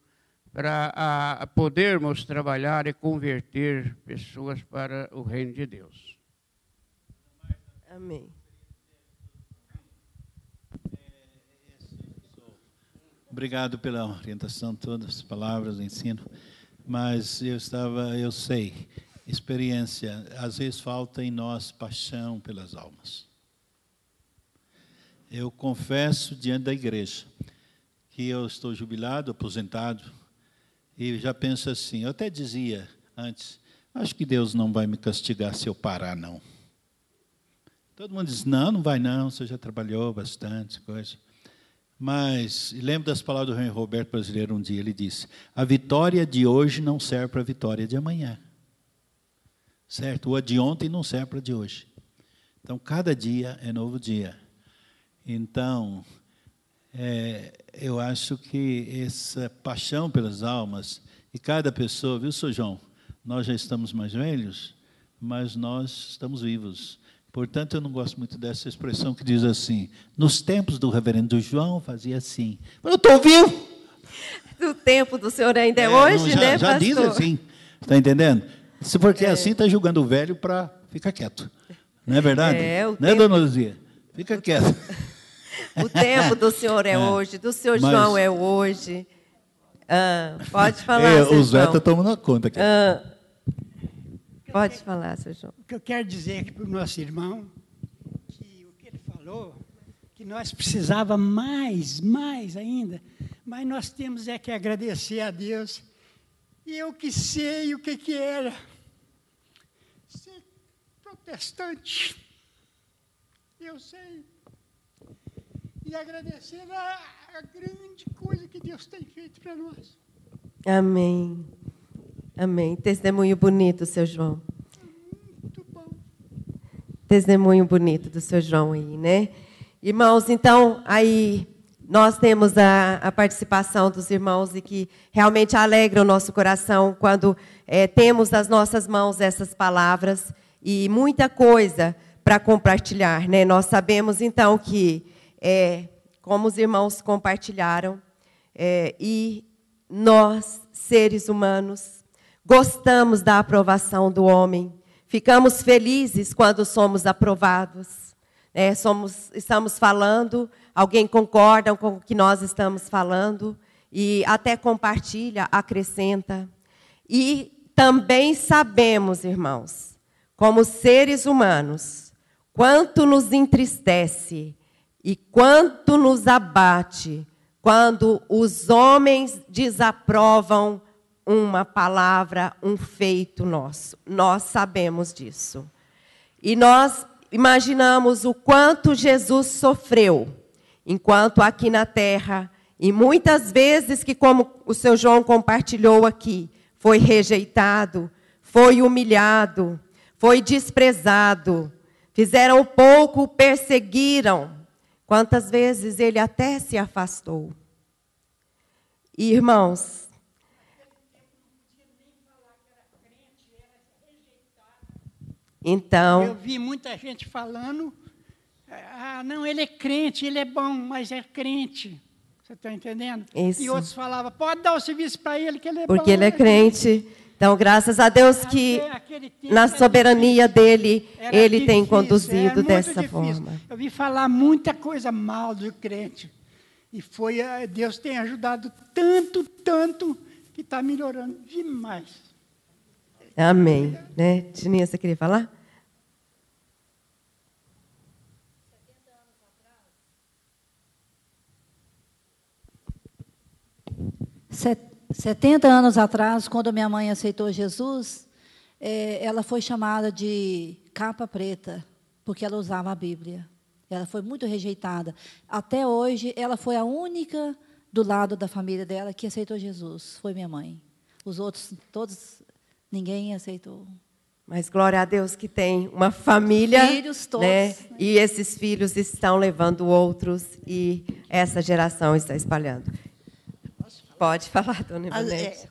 para podermos trabalhar e converter pessoas para o reino de Deus. Amém. Obrigado pela orientação, todas as palavras, ensino. Mas eu sei, experiência, às vezes falta em nós paixão pelas almas. Eu confesso diante da igreja que eu estou jubilado, aposentado, e já penso assim, eu até dizia antes, acho que Deus não vai me castigar se eu parar, não. Todo mundo diz, não vai não, você já trabalhou bastante, coisa. Mas, lembro das palavras do Rei Roberto Brasileiro um dia, ele disse, a vitória de hoje não serve para a vitória de amanhã. Certo? O de ontem não serve para a de hoje. Então, cada dia é novo dia. Então, eu acho que essa paixão pelas almas, e cada pessoa, viu, Sr. João? Nós já estamos mais velhos, mas nós estamos vivos. Portanto, eu não gosto muito dessa expressão que diz assim, nos tempos do reverendo João, fazia assim. Mas eu estou vivo! O tempo do senhor ainda é hoje, né, já pastor? diz assim, está entendendo? Se porque assim está julgando o velho para ficar quieto. Não é verdade? Né, dona Luzia? Fica quieto. O tempo do senhor é hoje, do senhor João é hoje. Pode falar, senhor os João. velhos estão tomando conta aqui. Pode falar, senhor João. O que eu quero dizer aqui para o nosso irmão, que o que ele falou, que nós precisávamos mais ainda, mas nós temos que agradecer a Deus. E eu que sei o que era ser protestante. Eu sei. E agradecer a grande coisa que Deus tem feito para nós. Amém. Amém. Testemunho bonito, seu João. Muito bom. Testemunho bonito do seu João aí, né? Irmãos, então, aí nós temos a participação dos irmãos e que realmente alegra o nosso coração quando temos nas nossas mãos essas palavras e muita coisa para compartilhar, né? Nós sabemos, então, que, como os irmãos compartilharam, e nós, seres humanos, gostamos da aprovação do homem, ficamos felizes quando somos aprovados. Estamos falando, alguém concorda com o que nós estamos falando, e até compartilha, acrescenta. E também sabemos, irmãos, como seres humanos, quanto nos entristece e quanto nos abate quando os homens desaprovam uma palavra, um feito nosso. Nós sabemos disso. E nós imaginamos o quanto Jesus sofreu enquanto aqui na terra, e muitas vezes que, como o seu João compartilhou aqui, foi rejeitado, foi humilhado, foi desprezado, fizeram pouco, perseguiram. Quantas vezes ele até se afastou. E, irmãos, então, eu vi muita gente falando, não, ele é crente, ele é bom, mas é crente. Você está entendendo? Isso. E outros falavam, pode dar o serviço para ele, que ele é bom. Porque ele é crente. Então, graças a Deus que na soberania dele, ele tem conduzido dessa forma. Eu vi falar muita coisa mal do crente. E Deus tem ajudado tanto, tanto, que está melhorando demais. Amém. Né? Tininha, você queria falar? 70 anos atrás, quando minha mãe aceitou Jesus, ela foi chamada de capa preta, porque ela usava a Bíblia. Ela foi muito rejeitada. Até hoje, ela foi a única do lado da família dela que aceitou Jesus. Foi minha mãe. Os outros, todos, ninguém aceitou. Mas glória a Deus que tem uma família. Filhos todos. Né? E esses filhos estão levando outros e essa geração está espalhando. Pode falar, dona Ivonete.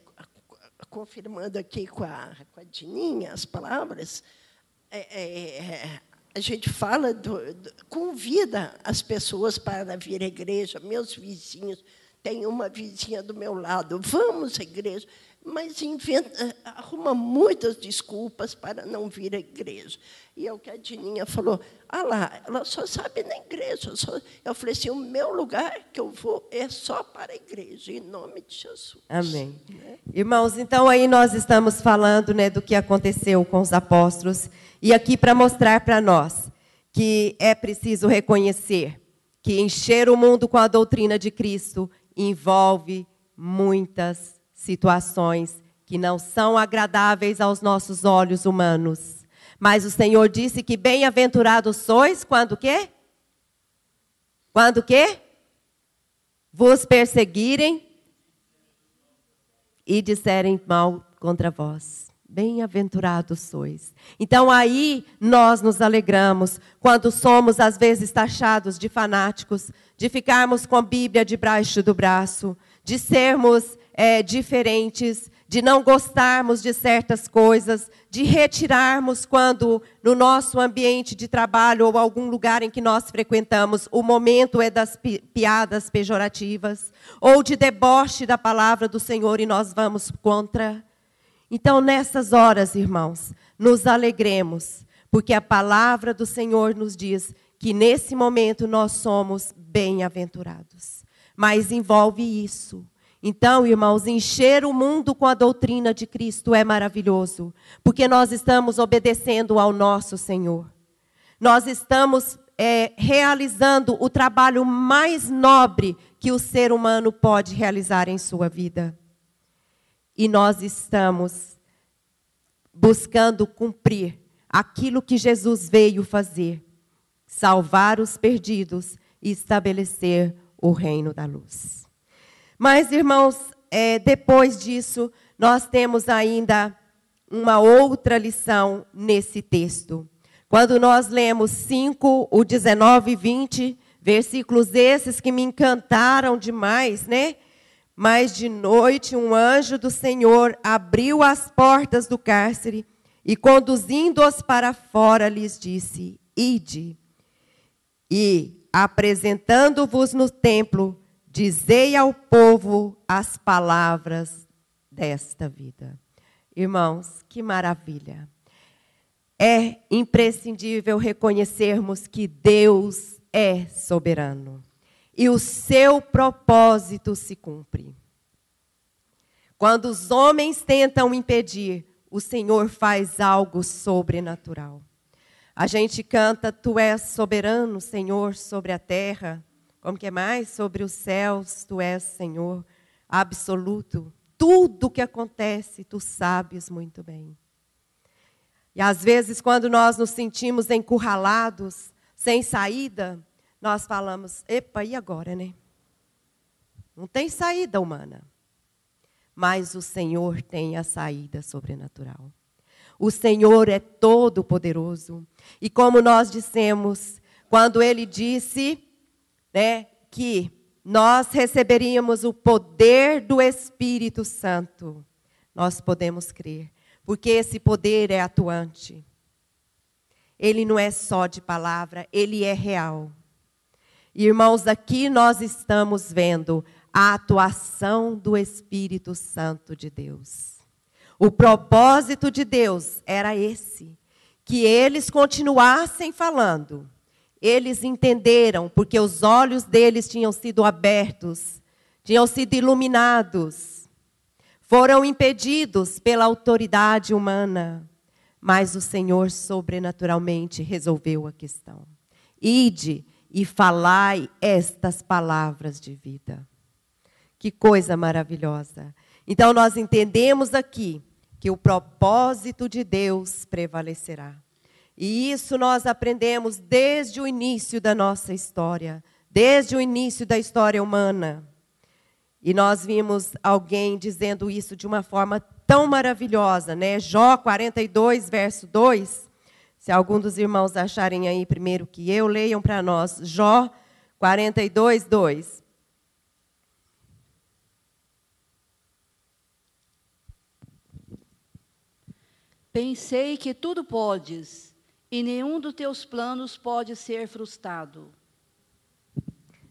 Confirmando aqui com a Dininha as palavras, a gente fala, convida as pessoas para vir à igreja, meus vizinhos, tem uma vizinha do meu lado, vamos à igreja, mas arruma muitas desculpas para não vir à igreja. E é o que a Dininha falou, ela só sabe na igreja. Eu falei assim, o meu lugar que eu vou é só para a igreja, em nome de Jesus. Amém. Né? Irmãos, então aí nós estamos falando, né, do que aconteceu com os apóstolos, e aqui para mostrar para nós que é preciso reconhecer que encher o mundo com a doutrina de Cristo envolve muitas situações que não são agradáveis aos nossos olhos humanos. Mas o Senhor disse que bem-aventurados sois quando o quê? Quando o quê? Vos perseguirem e disserem mal contra vós. Bem-aventurados sois. Então aí nós nos alegramos quando somos às vezes taxados de fanáticos, de ficarmos com a Bíblia debaixo do braço, de sermos diferentes, de não gostarmos de certas coisas, de retirarmos quando no nosso ambiente de trabalho ou algum lugar em que nós frequentamos, o momento é das piadas pejorativas, ou de deboche da palavra do Senhor e nós vamos contra. Então, nessas horas, irmãos, nos alegremos, porque a palavra do Senhor nos diz que nesse momento nós somos bem-aventurados. Mas envolve isso. Então, irmãos, encher o mundo com a doutrina de Cristo é maravilhoso, porque nós estamos obedecendo ao nosso Senhor. Nós estamos realizando o trabalho mais nobre que o ser humano pode realizar em sua vida. E nós estamos buscando cumprir aquilo que Jesus veio fazer, salvar os perdidos e estabelecer o reino da luz. Mas, irmãos, depois disso, nós temos ainda uma outra lição nesse texto. Quando nós lemos 5, o 19 e 20, versículos esses que me encantaram demais, né? Mas de noite um anjo do Senhor abriu as portas do cárcere e, conduzindo-os para fora, lhes disse, ide. E, apresentando-vos no templo, dizei ao povo as palavras desta vida. Irmãos, que maravilha. É imprescindível reconhecermos que Deus é soberano. E o seu propósito se cumpre. Quando os homens tentam impedir, o Senhor faz algo sobrenatural. A gente canta, tu és soberano, Senhor, sobre a terra. Como que é mais? Sobre os céus, tu és, Senhor, absoluto. Tudo o que acontece, tu sabes muito bem. E às vezes, quando nós nos sentimos encurralados, sem saída, nós falamos, epa, e agora, né? Não tem saída humana. Mas o Senhor tem a saída sobrenatural. O Senhor é todo poderoso. E como nós dissemos, quando Ele disse, né, que nós receberíamos o poder do Espírito Santo, nós podemos crer. Porque esse poder é atuante. Ele não é só de palavra, ele é real. Irmãos, aqui nós estamos vendo a atuação do Espírito Santo de Deus. O propósito de Deus era esse, que eles continuassem falando. Eles entenderam, porque os olhos deles tinham sido abertos, tinham sido iluminados. Foram impedidos pela autoridade humana, mas o Senhor sobrenaturalmente resolveu a questão. Ide e falai estas palavras de vida. Que coisa maravilhosa. Então nós entendemos aqui que o propósito de Deus prevalecerá. E isso nós aprendemos desde o início da nossa história, desde o início da história humana. E nós vimos alguém dizendo isso de uma forma tão maravilhosa, né? Jó 42, verso 2. Se algum dos irmãos acharem aí primeiro que eu, leiam para nós. Jó 42, 2. Pensei que tudo podes, e nenhum dos teus planos pode ser frustrado.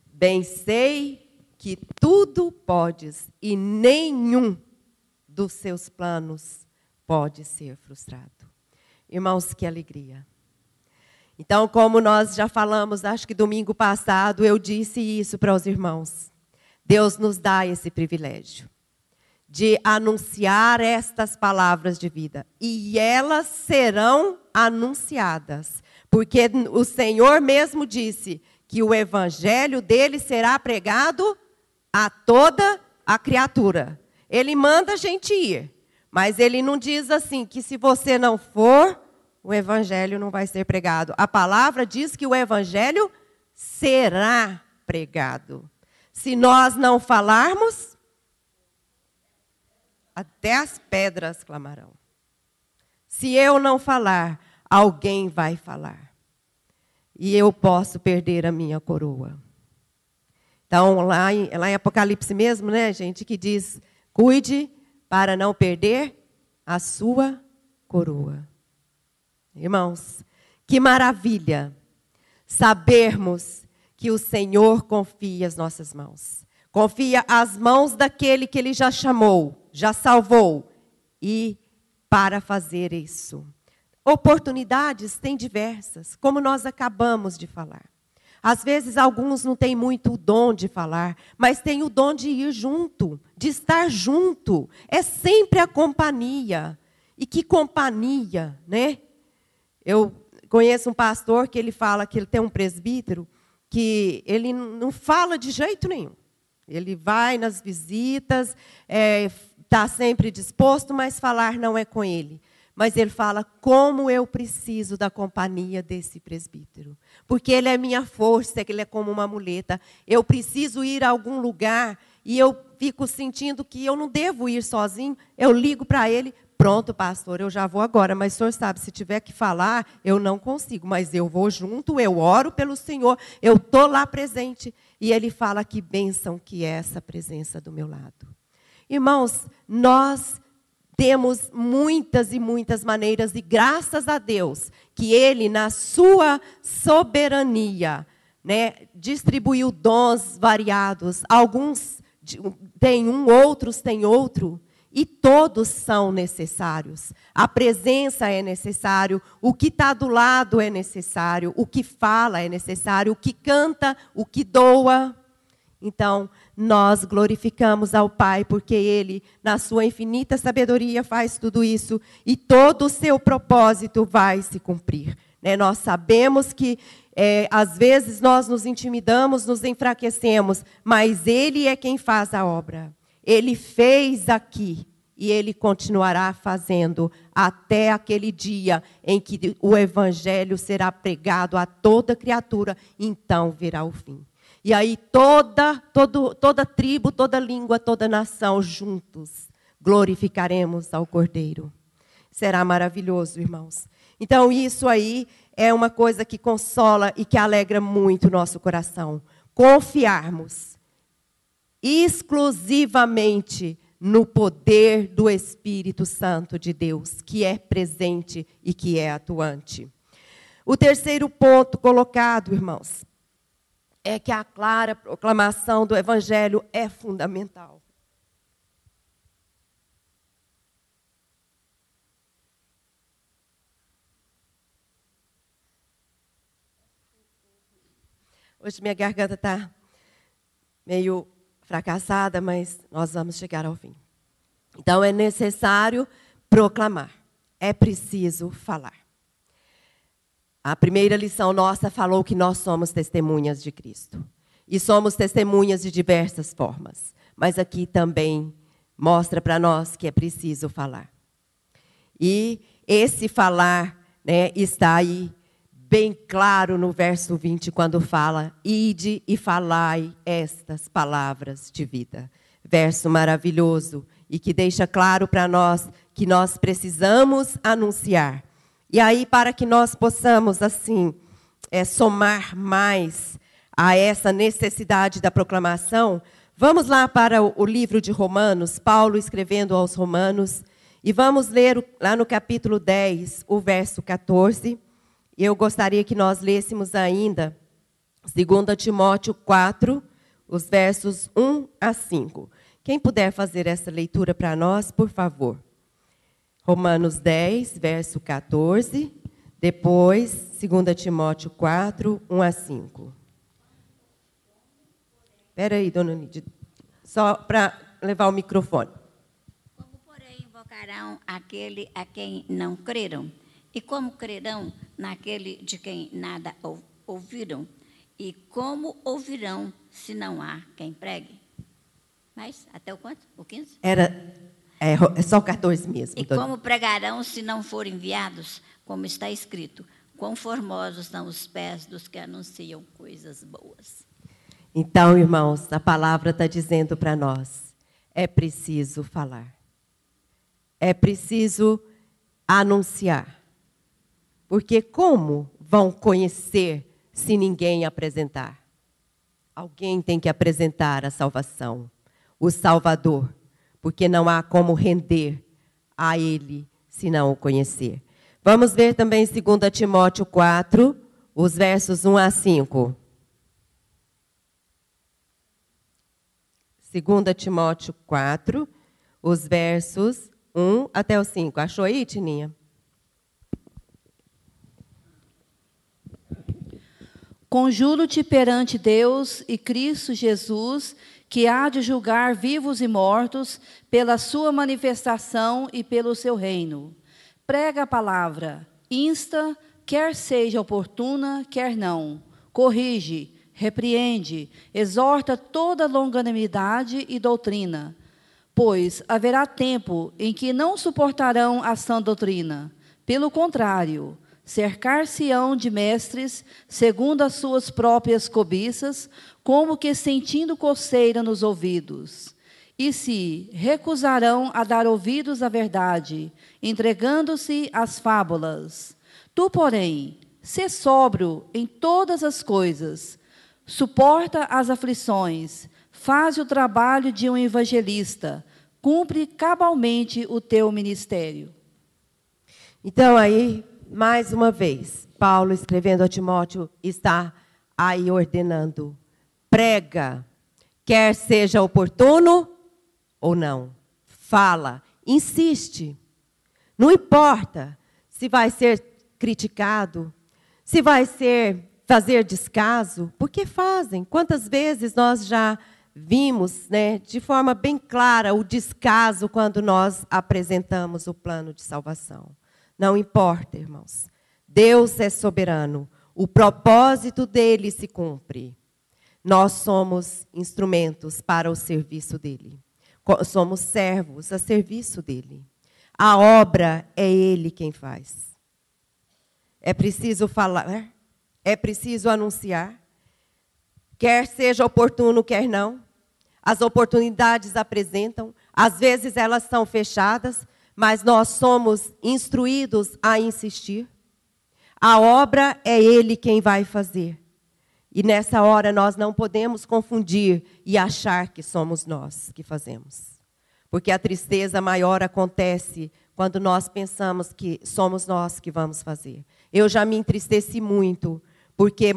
Bem sei que tudo podes, e nenhum dos seus planos pode ser frustrado. Irmãos, que alegria. Então, como nós já falamos, acho que domingo passado, eu disse isso para os irmãos. Deus nos dá esse privilégio de anunciar estas palavras de vida. E elas serão anunciadas. Porque o Senhor mesmo disse que o evangelho dele será pregado a toda a criatura. Ele manda a gente ir. Mas ele não diz assim, que se você não for, o evangelho não vai ser pregado. A palavra diz que o evangelho será pregado. Se nós não falarmos, até as pedras clamarão. Se eu não falar, alguém vai falar. E eu posso perder a minha coroa. Então, lá em Apocalipse mesmo, né, gente, que diz, cuide para não perder a sua coroa. Irmãos, que maravilha sabermos que o Senhor confia as nossas mãos. Confia as mãos daquele que Ele já chamou, já salvou. E para fazer isso, oportunidades tem diversas, como nós acabamos de falar. Às vezes, alguns não têm muito o dom de falar, mas têm o dom de ir junto, de estar junto. É sempre a companhia. E que companhia, né? Eu conheço um pastor que ele fala que ele tem um presbítero que ele não fala de jeito nenhum. Ele vai nas visitas, está sempre disposto, mas falar não é com ele. Mas ele fala, como eu preciso da companhia desse presbítero. Porque ele é minha força, ele é como uma muleta. Eu preciso ir a algum lugar e eu fico sentindo que eu não devo ir sozinho. Eu ligo para ele, pronto, pastor, eu já vou agora. Mas o senhor sabe, se tiver que falar, eu não consigo. Mas eu vou junto, eu oro pelo Senhor, eu estou lá presente. E ele fala, que bênção que é essa presença do meu lado. Irmãos, nós temos muitas e muitas maneiras, e graças a Deus, que Ele, na sua soberania, né, distribuiu dons variados. Alguns têm um, outros têm outro, e todos são necessários. A presença é necessário, o que está do lado é necessário, o que fala é necessário, o que canta, o que doa. Então, nós glorificamos ao Pai, porque Ele, na sua infinita sabedoria, faz tudo isso e todo o seu propósito vai se cumprir. Né? Nós sabemos que, às vezes, nós nos intimidamos, nos enfraquecemos, mas Ele é quem faz a obra. Ele fez aqui e Ele continuará fazendo até aquele dia em que o Evangelho será pregado a toda criatura, então virá o fim. E aí toda tribo, toda língua, toda nação, juntos, glorificaremos ao Cordeiro. Será maravilhoso, irmãos. Então isso aí é uma coisa que consola e que alegra muito o nosso coração. Confiarmos exclusivamente no poder do Espírito Santo de Deus, que é presente e que é atuante. O terceiro ponto colocado, irmãos, é que a clara proclamação do Evangelho é fundamental. Hoje minha garganta está meio fracassada, mas nós vamos chegar ao fim. Então é necessário proclamar, é preciso falar. A primeira lição nossa falou que nós somos testemunhas de Cristo. E somos testemunhas de diversas formas. Mas aqui também mostra para nós que é preciso falar. E esse falar, né, está aí bem claro no verso 20, quando fala: ide e falai estas palavras de vida. Verso maravilhoso e que deixa claro para nós que nós precisamos anunciar. E aí, para que nós possamos, assim, somar mais a essa necessidade da proclamação, vamos lá para o livro de Romanos, Paulo escrevendo aos Romanos, e vamos ler lá no capítulo 10, o verso 14. Eu gostaria que nós lêssemos ainda 2 Timóteo 4, os versos 1 a 5. Quem puder fazer essa leitura para nós, por favor. Romanos 10, verso 14, depois 2 Timóteo 4, 1 a 5. Espera aí, dona Nídia, só para levar o microfone. Como, porém, invocarão aquele a quem não creram? E como crerão naquele de quem nada ouviram? E como ouvirão se não há quem pregue? Mas, até o quanto? O 15? É só o 14 mesmo. E como pregarão se não forem enviados? Como está escrito: quão formosos são os pés dos que anunciam coisas boas. Então, irmãos, a palavra está dizendo para nós, é preciso falar. É preciso anunciar. Porque como vão conhecer se ninguém apresentar? Alguém tem que apresentar a salvação, o Salvador. Porque não há como render a Ele se não o conhecer. Vamos ver também 2 Timóteo 4, os versos 1 a 5. 2 Timóteo 4, os versos 1 até o 5. Achou aí, Tininha? Conjuro-te perante Deus e Cristo Jesus, que há de julgar vivos e mortos pela sua manifestação e pelo seu reino. Prega a palavra, insta, quer seja oportuna, quer não. Corrige, repreende, exorta toda longanimidade e doutrina. Pois haverá tempo em que não suportarão a sã doutrina. Pelo contrário, cercar-se-ão de mestres, segundo as suas próprias cobiças, como que sentindo coceira nos ouvidos. E se recusarão a dar ouvidos à verdade, entregando-se às fábulas. Tu, porém, sê sóbrio em todas as coisas, suporta as aflições, faz o trabalho de um evangelista, cumpre cabalmente o teu ministério. Então, aí, mais uma vez, Paulo, escrevendo a Timóteo, está aí ordenando: prega, quer seja oportuno ou não. Fala, insiste. Não importa se vai ser criticado, se vai ser fazer descaso, porque fazem. Quantas vezes nós já vimos, né, de forma bem clara o descaso quando nós apresentamos o plano de salvação. Não importa, irmãos. Deus é soberano. O propósito dele se cumpre. Nós somos instrumentos para o serviço dele. Somos servos a serviço dele. A obra é ele quem faz. É preciso falar, é preciso anunciar. Quer seja oportuno, quer não. As oportunidades apresentam, às vezes elas são fechadas, mas nós somos instruídos a insistir. A obra é ele quem vai fazer. E nessa hora nós não podemos confundir e achar que somos nós que fazemos. Porque a tristeza maior acontece quando nós pensamos que somos nós que vamos fazer. Eu já me entristeci muito, porque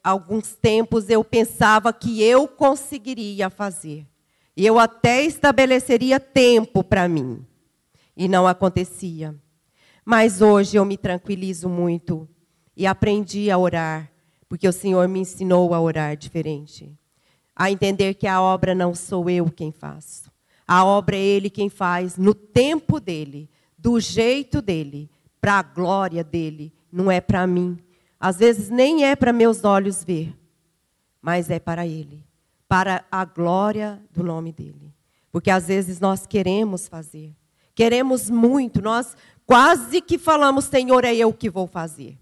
alguns tempos eu pensava que eu conseguiria fazer. E eu até estabeleceria tempo para mim. E não acontecia. Mas hoje eu me tranquilizo muito e aprendi a orar, porque o Senhor me ensinou a orar diferente. A entender que a obra não sou eu quem faço. A obra é Ele quem faz, no tempo dEle, do jeito dEle, para a glória dEle, não é para mim. Às vezes nem é para meus olhos ver, mas é para Ele, para a glória do nome dEle. Porque às vezes nós queremos fazer, queremos muito, nós quase que falamos, Senhor, é eu que vou fazer.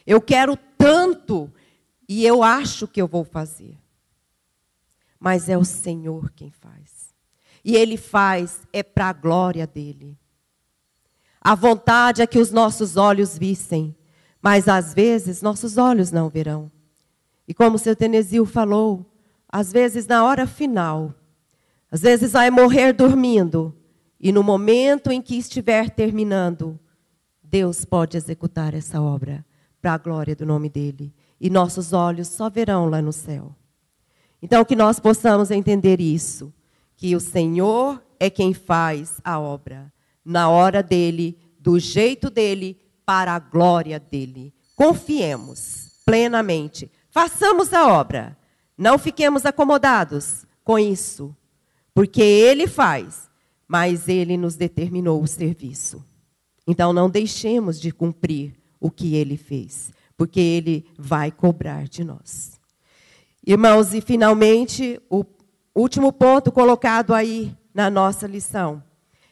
Eu quero tanto e eu acho que eu vou fazer. Mas é o Senhor quem faz. E Ele faz é para a glória dEle. A vontade é que os nossos olhos vissem, mas às vezes nossos olhos não verão. E como o seu Tenezil falou, às vezes na hora final, às vezes vai morrer dormindo, e no momento em que estiver terminando, Deus pode executar essa obra para a glória do nome dEle. E nossos olhos só verão lá no céu. Então, que nós possamos entender isso, que o Senhor é quem faz a obra, na hora dEle, do jeito dEle, para a glória dEle. Confiemos plenamente. Façamos a obra. Não fiquemos acomodados com isso, porque Ele faz, mas Ele nos determinou o serviço. Então, não deixemos de cumprir o que Ele fez, porque Ele vai cobrar de nós. Irmãos, e finalmente, o último ponto colocado aí na nossa lição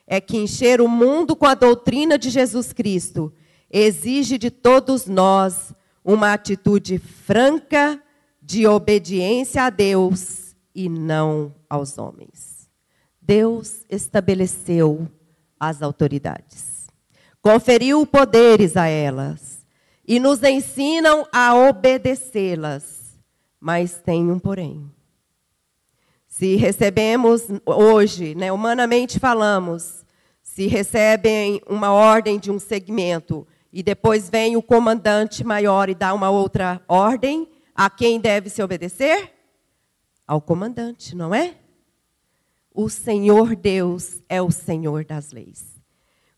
é que encher o mundo com a doutrina de Jesus Cristo exige de todos nós uma atitude franca de obediência a Deus e não aos homens. Deus estabeleceu as autoridades, conferiu poderes a elas e nos ensinam a obedecê-las. Mas tem um porém. Se recebemos hoje, né, humanamente falamos, se recebem uma ordem de um segmento e depois vem o comandante maior e dá uma outra ordem, a quem deve se obedecer? Ao comandante, não é? O Senhor Deus é o Senhor das leis.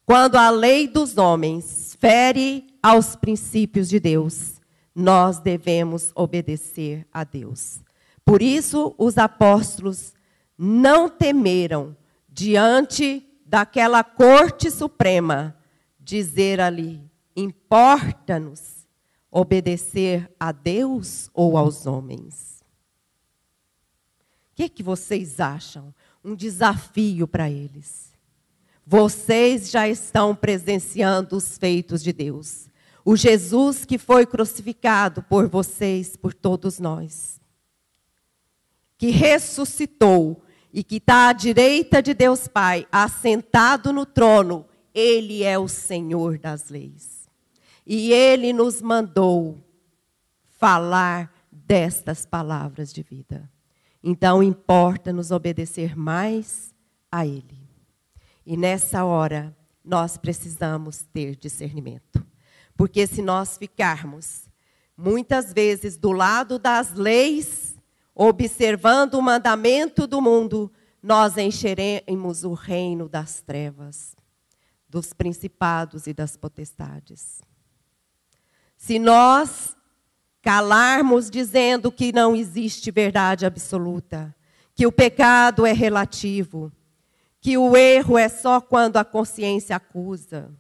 Quando a lei dos homens fere aos princípios de Deus, nós devemos obedecer a Deus. Por isso, os apóstolos não temeram, diante daquela corte suprema, dizer ali, importa-nos obedecer a Deus ou aos homens? O que vocês acham? Um desafio para eles. Vocês já estão presenciando os feitos de Deus. O Jesus que foi crucificado por vocês, por todos nós. Que ressuscitou e que está à direita de Deus Pai, assentado no trono. Ele é o Senhor das leis. E Ele nos mandou falar destas palavras de vida. Então, importa-nos obedecer mais a Ele. E nessa hora, nós precisamos ter discernimento. Porque se nós ficarmos, muitas vezes, do lado das leis, observando o mandamento do mundo, nós encheremos o reino das trevas, dos principados e das potestades. Se nós Calarmos dizendo que não existe verdade absoluta, que o pecado é relativo, que o erro é só quando a consciência acusa.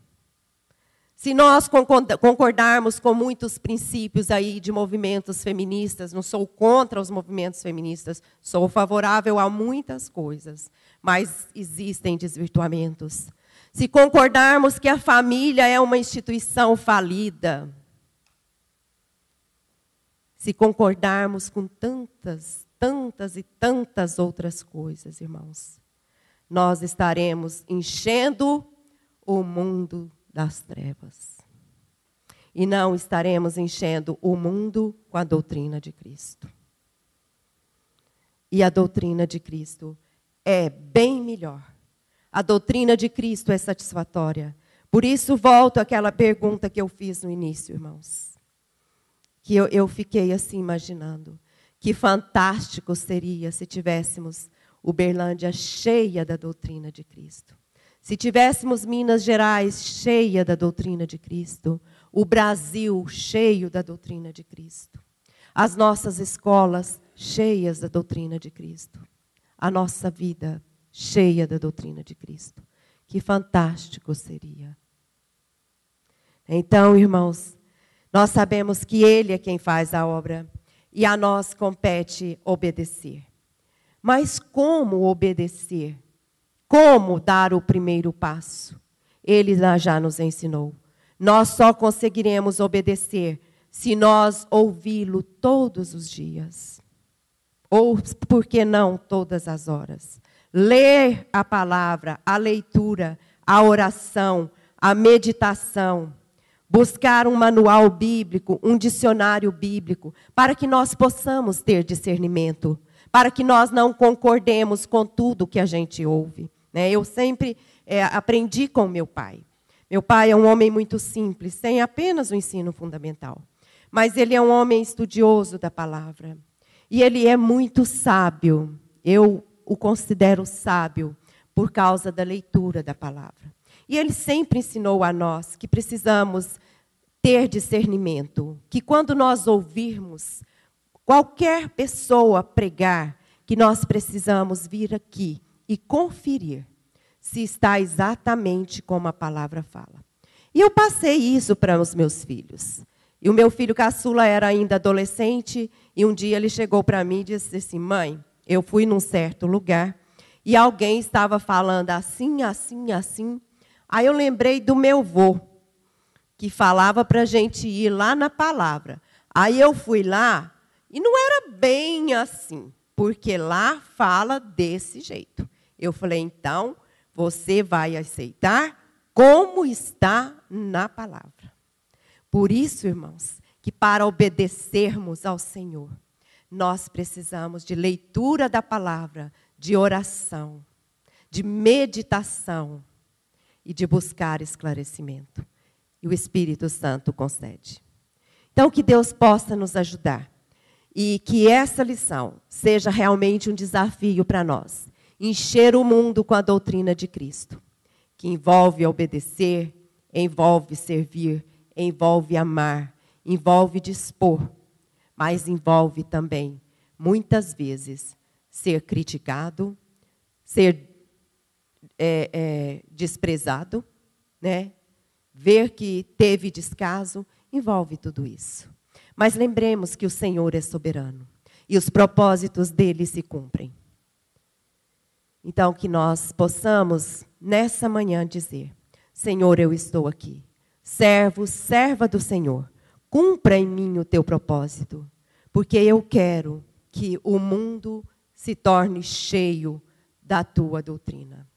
Se nós concordarmos com muitos princípios aí de movimentos feministas, não sou contra os movimentos feministas, sou favorável a muitas coisas, mas existem desvirtuamentos. Se concordarmos que a família é uma instituição falida, se concordarmos com tantas e tantas outras coisas, irmãos, nós estaremos enchendo o mundo das trevas. E não estaremos enchendo o mundo com a doutrina de Cristo. E a doutrina de Cristo é bem melhor. A doutrina de Cristo é satisfatória. Por isso, volto àquela pergunta que eu fiz no início, irmãos. Que eu fiquei assim imaginando. Que fantástico seria se tivéssemos Uberlândia cheia da doutrina de Cristo. Se tivéssemos Minas Gerais cheia da doutrina de Cristo, o Brasil cheio da doutrina de Cristo, as nossas escolas cheias da doutrina de Cristo, a nossa vida cheia da doutrina de Cristo. Que fantástico seria. Então, irmãos, nós sabemos que Ele é quem faz a obra e a nós compete obedecer. Mas como obedecer? Como dar o primeiro passo? Ele já nos ensinou. Nós só conseguiremos obedecer se nós ouvi-lo todos os dias. Ou, por que não, todas as horas. Ler a palavra, a leitura, a oração, a meditação. Buscar um manual bíblico, um dicionário bíblico, para que nós possamos ter discernimento. Para que nós não concordemos com tudo que a gente ouve. Eu sempre aprendi com meu pai. Meu pai é um homem muito simples, tem apenas o ensino fundamental. Mas ele é um homem estudioso da palavra. E ele é muito sábio. Eu o considero sábio por causa da leitura da palavra. E ele sempre ensinou a nós que precisamos ter discernimento. Que quando nós ouvirmos qualquer pessoa pregar, que nós precisamos vir aqui e conferir se está exatamente como a palavra fala. E eu passei isso para os meus filhos. E o meu filho caçula era ainda adolescente, e um dia ele chegou para mim e disse assim: mãe, eu fui num certo lugar, e alguém estava falando assim, assim, assim. Aí eu lembrei do meu avô, que falava para a gente ir lá na palavra. Aí eu fui lá, e não era bem assim, porque lá fala desse jeito. Eu falei, então, você vai aceitar como está na palavra. Por isso, irmãos, que para obedecermos ao Senhor, nós precisamos de leitura da palavra, de oração, de meditação e de buscar esclarecimento. E o Espírito Santo concede. Então, que Deus possa nos ajudar. E que essa lição seja realmente um desafio para nós. Encher o mundo com a doutrina de Cristo, que envolve obedecer, envolve servir, envolve amar, envolve dispor, mas envolve também, muitas vezes, ser criticado, ser desprezado, né? Ver que teve descaso, envolve tudo isso. Mas lembremos que o Senhor é soberano e os propósitos dele se cumprem. Então, que nós possamos, nessa manhã, dizer: Senhor, eu estou aqui. Servo, serva do Senhor, cumpra em mim o teu propósito, porque eu quero que o mundo se torne cheio da tua doutrina.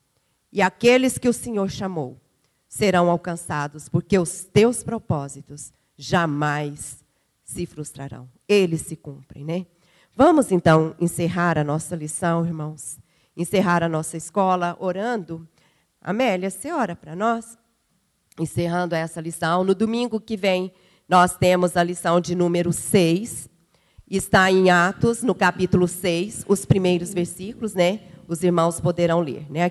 E aqueles que o Senhor chamou serão alcançados, porque os teus propósitos jamais se frustrarão. Eles se cumprem, né? Vamos, então, encerrar a nossa lição, irmãos. Encerrar a nossa escola orando. Amélia, você ora para nós? Encerrando essa lição. No domingo que vem, nós temos a lição de número 6. Está em Atos, no capítulo 6, os primeiros versículos, né? Os irmãos poderão ler, né?